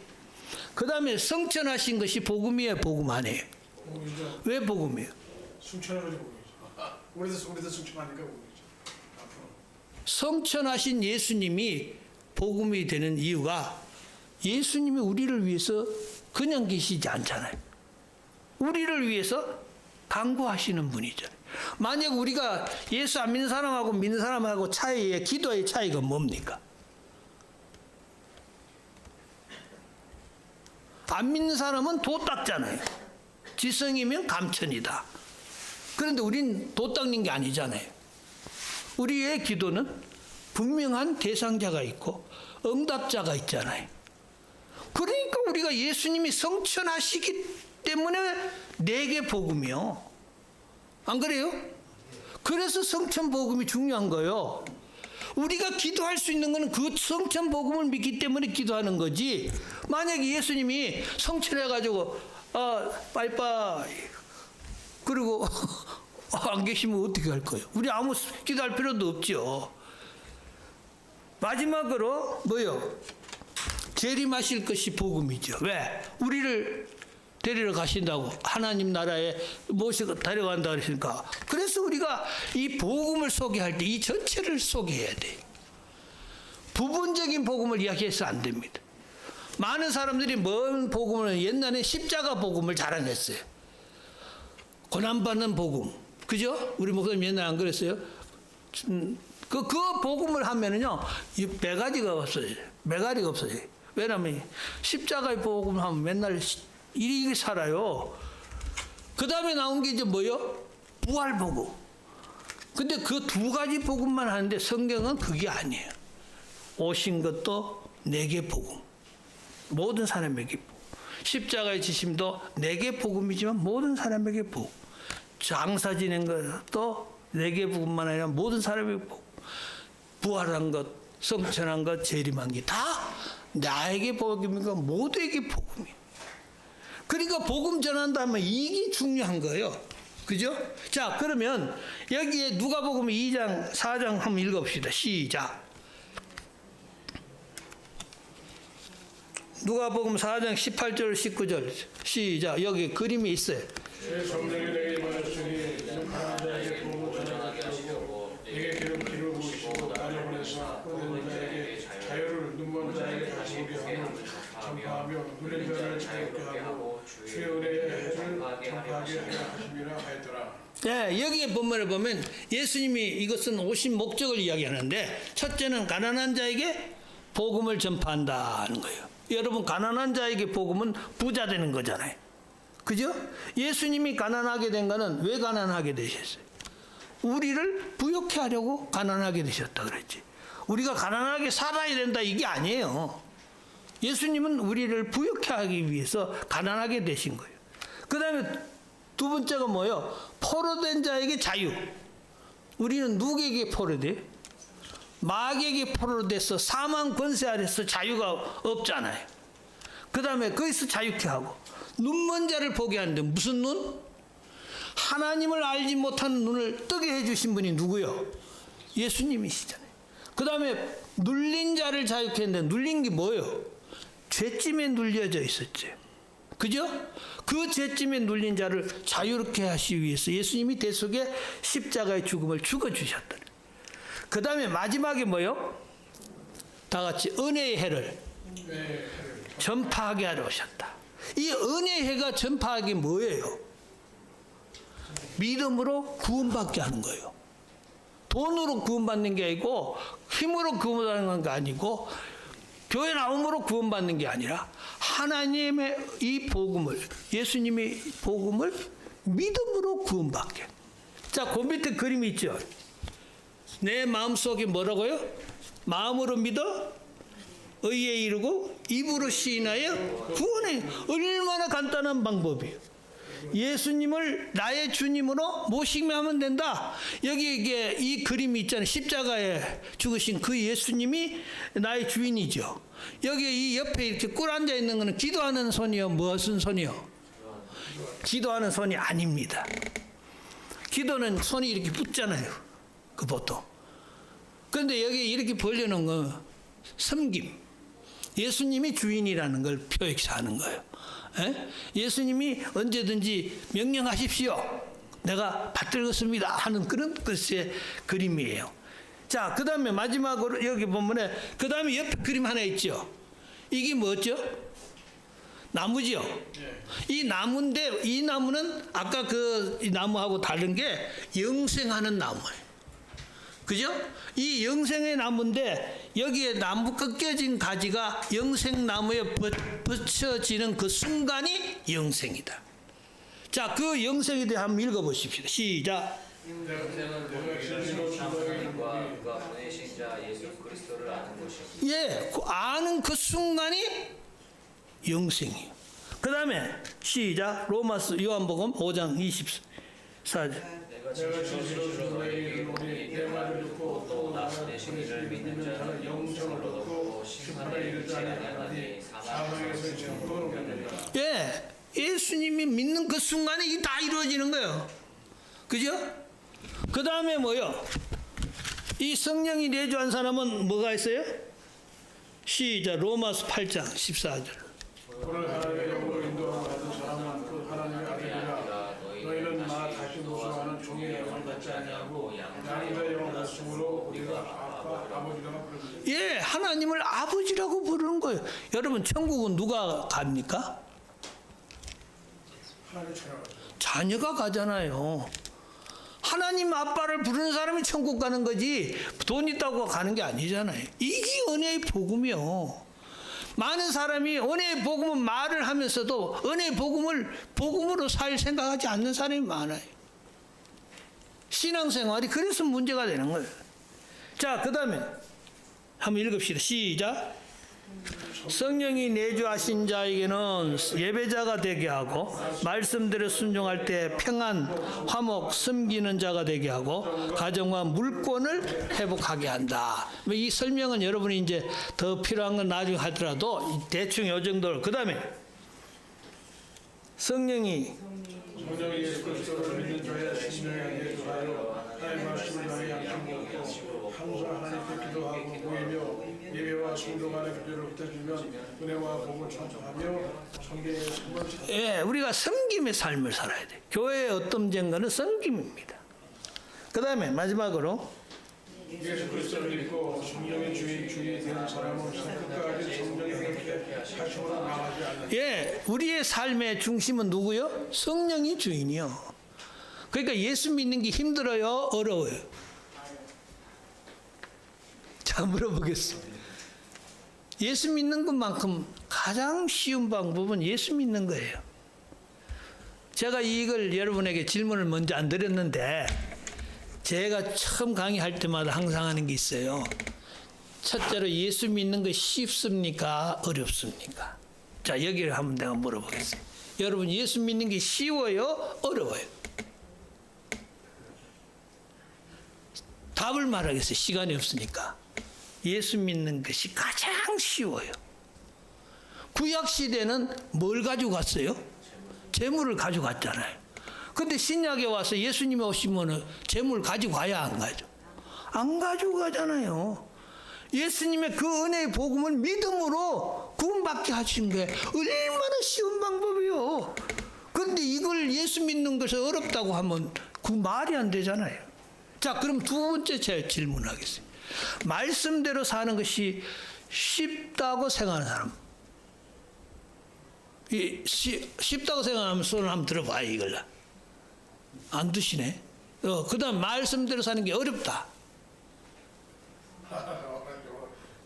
Speaker 2: 그 다음에 성천하신 것이 복음이에요, 복음 아니에요?
Speaker 5: 복음이죠.
Speaker 2: 왜 복음이에요?
Speaker 5: 승천하는 것이 복음이죠. 우리도 승천하니까 복음이죠. 앞으로.
Speaker 2: 성천하신 예수님이 복음이 되는 이유가 예수님이 우리를 위해서 그냥 계시지 않잖아요. 우리를 위해서 강구하시는 분이잖아요. 만약 우리가 예수 안 믿는 사람하고 믿는 사람하고 기도의 차이가 뭡니까? 안 믿는 사람은 도 닦잖아요. 지성이면 감천이다. 그런데 우린 도 닦는 게 아니잖아요. 우리의 기도는 분명한 대상자가 있고 응답자가 있잖아요. 그러니까 우리가 예수님이 성천하시기 때문에 내게 복음이요. 안 그래요? 그래서 성천 복음이 중요한 거예요. 우리가 기도할 수 있는 것은 그 성천 복음을 믿기 때문에 기도하는 거지. 만약에 예수님이 성천해가지고 빠이빠이 그리고 안 계시면 어떻게 할 거예요? 우리 아무 기도할 필요도 없죠. 마지막으로 뭐요? 재림하실 것이 복음이죠. 왜? 우리를 데리러 가신다고 하나님 나라에 모시고 데려간다 그랬으니까. 그래서 우리가 이 복음을 소개할 때 이 전체를 소개해야 돼요. 부분적인 복음을 이야기해서 안 됩니다. 많은 사람들이 먼 복음을 옛날에 십자가 복음을 자랑했어요. 고난받는 복음. 그죠? 우리 목사님 옛날에 안 그랬어요? 그 복음을 하면은요, 매가리가 없어요. 매가리가 없어요. 왜냐면 십자가의 복음을 하면 맨날 이렇게 살아요. 그 다음에 나온 게 이제 뭐요? 부활 복음. 근데 그 두 가지 복음만 하는데 성경은 그게 아니에요. 오신 것도 내게 복음. 모든 사람에게 복음. 십자가의 지심도 내게 복음이지만 모든 사람에게 복음. 장사 지낸 것도 내게 복음만 아니라 모든 사람에게 복음. 부활한 것, 성천한 것, 재림한 게 다 나에게 복음이니까 모두에게 복음이에요. 그러니까 복음 전한다면 이게 중요한 거예요. 그죠? 자, 그러면 여기에 누가복음 2장, 4장 한번 읽어봅시다. 시작. 누가복음 4장 18절, 19절. 시작. 여기 그림이 있어요.
Speaker 5: 내 성령이 내게 임하셨으니 가난한 자에게 복음을 전하게 하시고 내게 기름기를 부으시고 나를 보내사 모든 자에게 자유를 눈먼 자에게 다시 보게 함을 전파하며 눌린 자를 자유롭게 하고 주의 은혜의 해를 전파하게 하려 하심이라 하였더라.
Speaker 2: 네, 여기에 본문을 보면 예수님이 이것은 오신 목적을 이야기하는데 첫째는 가난한 자에게 복음을 전파한다는 거예요. 여러분, 가난한 자에게 복음은 부자 되는 거잖아요. 그죠? 예수님이 가난하게 된 거는 왜 가난하게 되셨어요? 우리를 부욕해 하려고 가난하게 되셨다 그랬지. 우리가 가난하게 살아야 된다 이게 아니에요. 예수님은 우리를 부욕해 하기 위해서 가난하게 되신 거예요. 그 다음에 두 번째가 뭐예요? 포로된 자에게 자유. 우리는 누구에게 포로돼? 마귀에게 포로돼서 사망 권세 아래서 자유가 없잖아요. 그 다음에 거기서 자유케 하고 눈먼 자를 보게 하는데 무슨 눈? 하나님을 알지 못하는 눈을 뜨게 해주신 분이 누구요? 예수님이시잖아요. 그 다음에 눌린 자를 자유케 했는데 눌린 게 뭐예요? 죄짐에 눌려져 있었죠. 그죠? 그 죄짐에 눌린 자를 자유롭게 하시기 위해서 예수님이 대속에 십자가의 죽음을 죽어주셨다. 그 다음에 마지막에 뭐요? 다 같이 은혜의 해를 전파하게 하러 오셨다. 이 은혜의 해가 전파하기 뭐예요? 믿음으로 구원받게 하는 거예요. 돈으로 구원받는 게 아니고 힘으로 구원받는 게 아니고 교회 나옴으로 구원받는 게 아니라 하나님의 이 복음을, 예수님의 복음을 믿음으로 구원받게. 자, 그 밑에 그림이 있죠. 내 마음속에 뭐라고요? 마음으로 믿어 의에 이르고 입으로 시인하여 구원해. 얼마나 간단한 방법이에요. 예수님을 나의 주님으로 모시면 된다. 여기 이게 이 그림이 있잖아요. 십자가에 죽으신 그 예수님이 나의 주인이죠. 여기 이 옆에 이렇게 꿇 앉아 있는 것은 기도하는 손이요, 무엇은 손이요? 기도하는 손이 아닙니다. 기도는 손이 이렇게 붙잖아요. 그 보통. 그런데 여기 이렇게 벌려놓은 건 섬김. 예수님이 주인이라는 걸 표해서 하는 거예요. 예수님이 언제든지 명령하십시오. 내가 받들겠습니다 하는 그런 글씨의 그림이에요. 자, 그 다음에 마지막으로 여기 보면은 그 다음에 옆에 그림 하나 있죠. 이게 뭐죠? 나무죠. 이 나무인데 이 나무는 아까 그 나무하고 다른 게 영생하는 나무예요. 그죠? 이 영생의 나무인데 여기에 나무 꺾여진 가지가 영생나무에 붙여지는 그 순간이 영생이다. 자, 그 영생에 대해 한번 읽어보십시오. 시작.
Speaker 4: 영생은 하나님과 그가 보내신 자 예수 그리스도를 아는 것이요.
Speaker 2: 예, 그 아는 그 순간이 영생이에요. 그 다음에 시작. 로마서 요한복음 5장 24절.
Speaker 4: 내가 진실로 너에게 이르노니 내 말을 듣고 또 나 보내신 이를 믿는 자는 영생을 얻고 심판에 이르지 아니하나니 사망에서 지금도 얻는다.
Speaker 2: 예, 예수님이 믿는 그 순간에 이게 다 이루어지는 거예요. 그죠? 그 다음에 뭐요? 이 성령이 내주한 사람은 뭐가 있어요? 시작. 로마서 8장 14절.
Speaker 5: 그를 하나님의 영으로 인도함 받은 사람은 그 하나님의 아들이라. 너희는 나 다시 무서워하는 종의 영을 받지 아니하고 양자의 영을 받음으로 우리가 아버지라고 부르는.
Speaker 2: 예, 하나님을 아버지라고 부르는 거예요. 여러분, 천국은 누가 갑니까?
Speaker 5: 하나님의 자녀가.
Speaker 2: 자녀가 가잖아요. 하나님 아빠를 부르는 사람이 천국 가는 거지 돈 있다고 가는 게 아니잖아요. 이게 은혜의 복음이요. 많은 사람이 은혜의 복음은 말을 하면서도 은혜의 복음을 복음으로 살 생각하지 않는 사람이 많아요. 신앙생활이 그래서 문제가 되는 거예요. 자, 그 다음에 한번 읽읍시다. 시작. 성령이 내주하신 자에게는 예배자가 되게 하고 말씀대로 순종할 때 평안, 화목, 섬기는 자가 되게 하고 가정과 물권을 회복하게 한다. 이 설명은 여러분이 이제 더 필요한 건 나중에 하더라도 대충 요 정도로. 그 다음에 성령이
Speaker 5: 예수 그리스도를 믿는 자의 심령에 대하여 하나님의 말씀을 향해 양심 먹고 항상 하나님께 기도하고 모이며 예배와 순종 안에 교제를 붙여주면 은혜와 복을 전파하며 성경의 삶을 살아.
Speaker 2: 예, 우리가 섬김의 삶을 살아야 돼. 교회의 어떤 문제는 섬김입니다. 그 다음에 마지막으로
Speaker 5: 예수 그리스도를 믿고 성령의 주인이 되는 사람은 끝까지 성령의 함께 하심으로 나가지 않는.
Speaker 2: 예, 우리의 삶의 중심은 누구요? 성령이 주인이요. 그러니까 예수 믿는 게 힘들어요? 어려워요? 자, 물어보겠습니다. 예수 믿는 것만큼 가장 쉬운 방법은 예수 믿는 거예요. 제가 이걸 여러분에게 질문을 먼저 안 드렸는데 제가 처음 강의할 때마다 항상 하는 게 있어요. 첫째로 예수 믿는 거 쉽습니까? 어렵습니까? 자, 여기를 한번 내가 물어보겠습니다. 여러분, 예수 믿는 게 쉬워요? 어려워요? 답을 말하겠어요. 시간이 없으니까. 예수 믿는 것이 가장 쉬워요. 구약시대는 뭘 가지고 갔어요? 재물을 가지고 갔잖아요. 근데 신약에 와서 예수님이 오시면 재물 가지고 가야 안 가죠? 안 가지고 가잖아요. 예수님의 그 은혜의 복음을 믿음으로 구원받게 하신 게 얼마나 쉬운 방법이요. 그런데 이걸 예수 믿는 것이 어렵다고 하면 그 말이 안 되잖아요. 자, 그럼 두 번째 제가 질문하겠습니다. 말씀대로 사는 것이 쉽다고 생각하는 사람. 쉽다고 생각하면 손을 한번 들어봐요, 이걸. 안 드시네. 그 다음 말씀대로 사는 게 어렵다.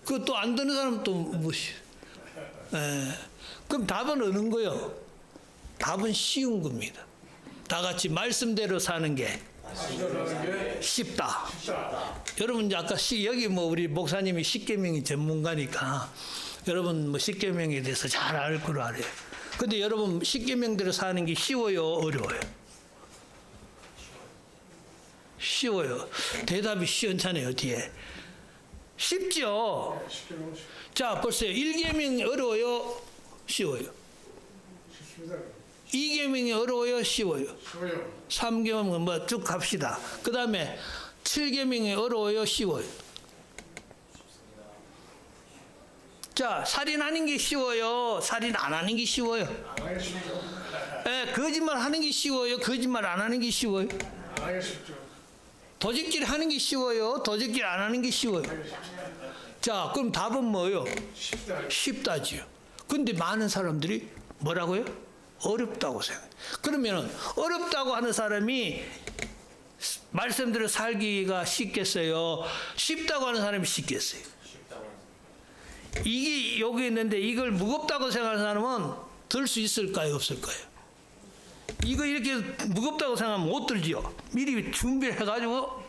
Speaker 2: 그 또 안 되는 사람은 또 무엇이? 그럼 답은 어느 거요? 답은 쉬운 겁니다. 다 같이 말씀대로 사는 게 쉽다. 여러분 이제 아까 여기 뭐 우리 목사님이 십계명이 전문가니까 여러분 뭐 십계명에 대해서 잘 알 걸 알아요. 근데 여러분 십계명대로 사는 게 쉬워요, 어려워요? 쉬워요. 대답이 시원찮아요, 뒤에. 쉽죠? 자, 보세요. 1계명이 어려워요, 쉬워요? 2계명이 어려워요, 쉬워요? 3계명은 뭐 쭉 갑시다. 그 다음에 7계명이 어려워요, 쉬워요? 자, 살인하는 게 쉬워요, 살인 안 하는 게 쉬워요? 거짓말 하는 게 쉬워요, 거짓말 안 하는 게 쉬워요? 도적질 하는 게 쉬워요, 도적질 안 하는 게 쉬워요? 자, 그럼 답은 뭐예요? 쉽다지요. 근데 많은 사람들이 뭐라고요? 어렵다고 생각해요. 그러면 어렵다고 하는 사람이 말씀대로 살기가 쉽겠어요? 쉽다고 하는 사람이 쉽겠어요? 이게 여기 있는데 이걸 무겁다고 생각하는 사람은 들 수 있을까요, 없을까요? 이거 이렇게 무겁다고 생각하면 못 들지요. 미리 준비를 해가지고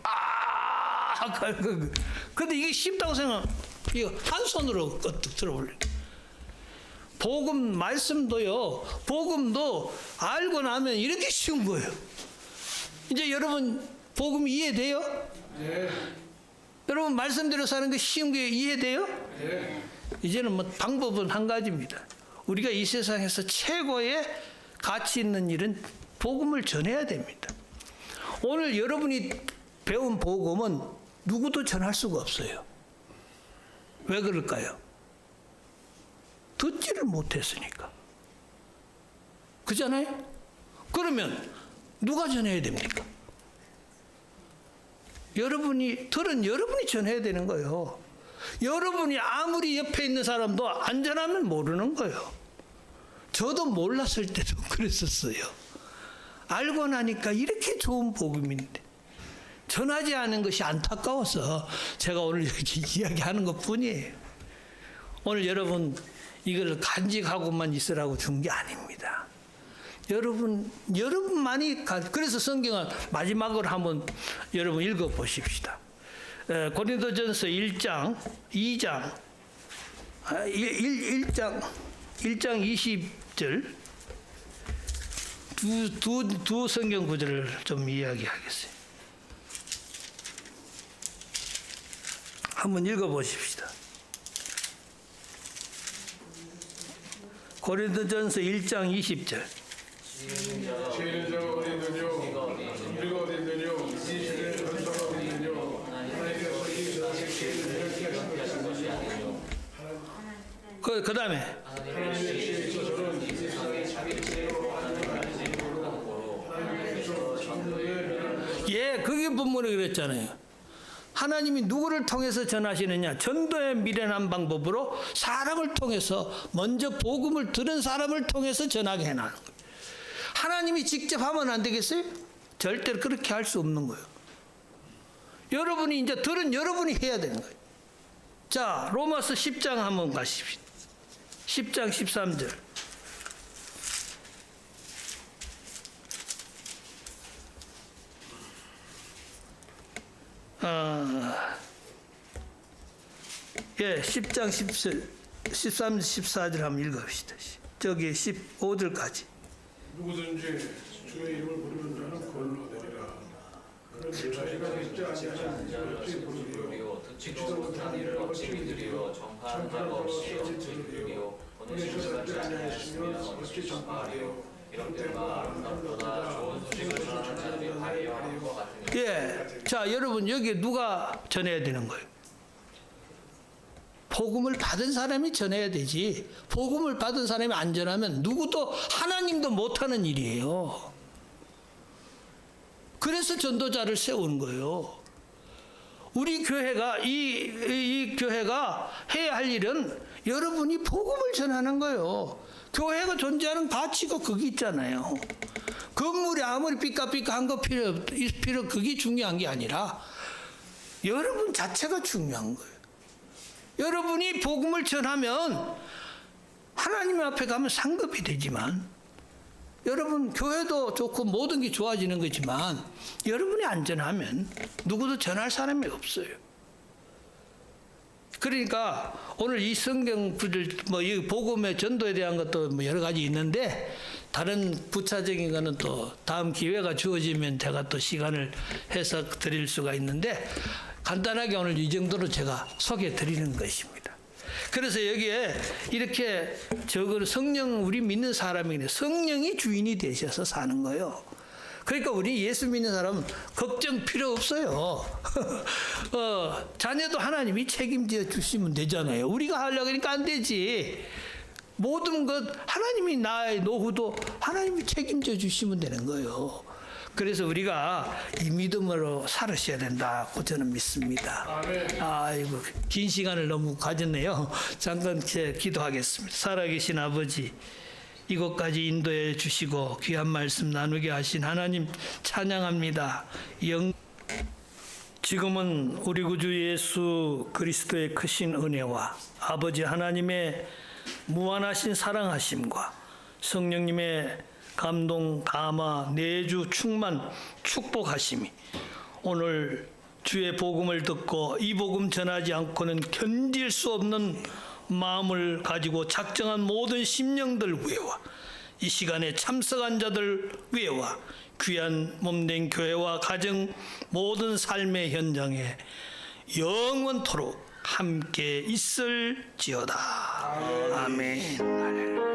Speaker 2: 근데 이게 쉽다고 생각하면 이거 한 손으로 끄떡 들어올려. 복음 말씀도요. 복음도 알고 나면 이렇게 쉬운 거예요. 이제 여러분 복음 이해돼요?
Speaker 5: 네.
Speaker 2: 여러분 말씀대로 사는 게 쉬운 게 이해돼요?
Speaker 5: 네.
Speaker 2: 이제는 뭐 방법은 한 가지입니다. 우리가 이 세상에서 최고의 가치 있는 일은 복음을 전해야 됩니다. 오늘 여러분이 배운 복음은 누구도 전할 수가 없어요. 왜 그럴까요? 듣지를 못했으니까. 그잖아요? 그러면 누가 전해야 됩니까? 여러분이 전해야 되는 거예요. 여러분이 아무리 옆에 있는 사람도 안 전하면 모르는 거예요. 저도 몰랐을 때도 그랬었어요. 알고 나니까 이렇게 좋은 복음인데 전하지 않은 것이 안타까워서 제가 오늘 이렇게 이야기하는 것뿐이에요. 오늘 여러분 이걸 간직하고만 있으라고 준 게 아닙니다. 여러분만이 그래서 성경은 마지막으로 한번 여러분 읽어 보십시다. 고린도전서 1장 20절 두 성경 구절을 좀 이야기하겠어요. 한번 읽어 보십시다. 고린도전서 1장 20절.
Speaker 5: 지혜는 자가 어디 있느뇨? 우리가 어디 있느뇨? 이 시대의 전사가 어디 있느뇨? 하나님께서 이 세상에 지혜를 이렇게 하신 것이 아니뇨.
Speaker 2: 그 다음에
Speaker 5: 하나님의 지혜에 있어서는 이 세상에 자기 지혜로 하나님을 알지 못하는 거로 하나님께서 전도에
Speaker 2: 예, 그게 본문에 그랬잖아요. 하나님이 누구를 통해서 전하시느냐? 전도에 미련한 방법으로 사람을 통해서 먼저 복음을 들은 사람을 통해서 전하게 해나가는 거예요. 하나님이 직접 하면 안 되겠어요? 절대로 그렇게 할 수 없는 거예요. 여러분이 이제 들은 여러분이 해야 되는 거예요. 자, 로마서 10장 한번 가십시오. 10장 13절. 예, 10장 13, 14절 한번 읽어봅시다. 저기 15절까지.
Speaker 5: 누구든지 주의 이름을 부르는 자는 구원을 얻으리라. 그런데 자기가 믿지 아니하는 자는 어찌 부르리요? 듣지도 못한 이를 어찌 믿으리요? 전파하는 자가 없이 어찌 들으리요? 보내신 자 받지 아니하였으면 어찌 전파하리요? 이런 때가 아름답도다. 좋은 소식을 전하는 자들이 발휘하는 것 같다.
Speaker 2: 예. 자, 여러분 여기 누가 전해야 되는 거예요? 복음을 받은 사람이 전해야 되지. 복음을 받은 사람이 안 전하면 누구도 하나님도 못하는 일이에요. 그래서 전도자를 세우는 거예요. 우리 교회가 이 교회가 해야 할 일은 여러분이 복음을 전하는 거예요. 교회가 존재하는 가치가 거기 있잖아요. 건물이 아무리 삐까삐까한 거 필요 그게 중요한 게 아니라 여러분 자체가 중요한 거예요. 여러분이 복음을 전하면 하나님 앞에 가면 상급이 되지만 여러분 교회도 좋고 모든 게 좋아지는 거지만 여러분이 안 전하면 누구도 전할 사람이 없어요. 그러니까 오늘 이 성경 구절 이 복음의 전도에 대한 것도 여러 가지 있는데 다른 부차적인 거는 또 다음 기회가 주어지면 제가 또 시간을 해서 드릴 수가 있는데 간단하게 오늘 이 정도로 제가 소개해 드리는 것입니다. 그래서 여기에 이렇게 성령 우리 믿는 사람이네 성령이 주인이 되셔서 사는 거예요. 그러니까 우리 예수 믿는 사람은 걱정 필요 없어요. 자녀도 하나님이 책임져 주시면 되잖아요. 우리가 하려고 하니까 안 되지. 모든 것 하나님이 나의 노후도 하나님이 책임져 주시면 되는 거예요. 그래서 우리가 이 믿음으로 살으셔야 된다고 저는 믿습니다. 아이고 긴 시간을 너무 가졌네요. 잠깐 기도하겠습니다. 살아계신 아버지 이곳까지 인도해 주시고 귀한 말씀 나누게 하신 하나님 찬양합니다. 지금은 우리 구주 예수 그리스도의 크신 은혜와 아버지 하나님의 무한하신 사랑하심과 성령님의 감동, 감화, 내주, 충만, 축복하심이 오늘 주의 복음을 듣고 이 복음 전하지 않고는 견딜 수 없는 마음을 가지고 작정한 모든 심령들 위에와 이 시간에 참석한 자들 위에와 귀한 몸된 교회와 가정 모든 삶의 현장에 영원토록 함께 있을지어다. 아멘. 할렐루야.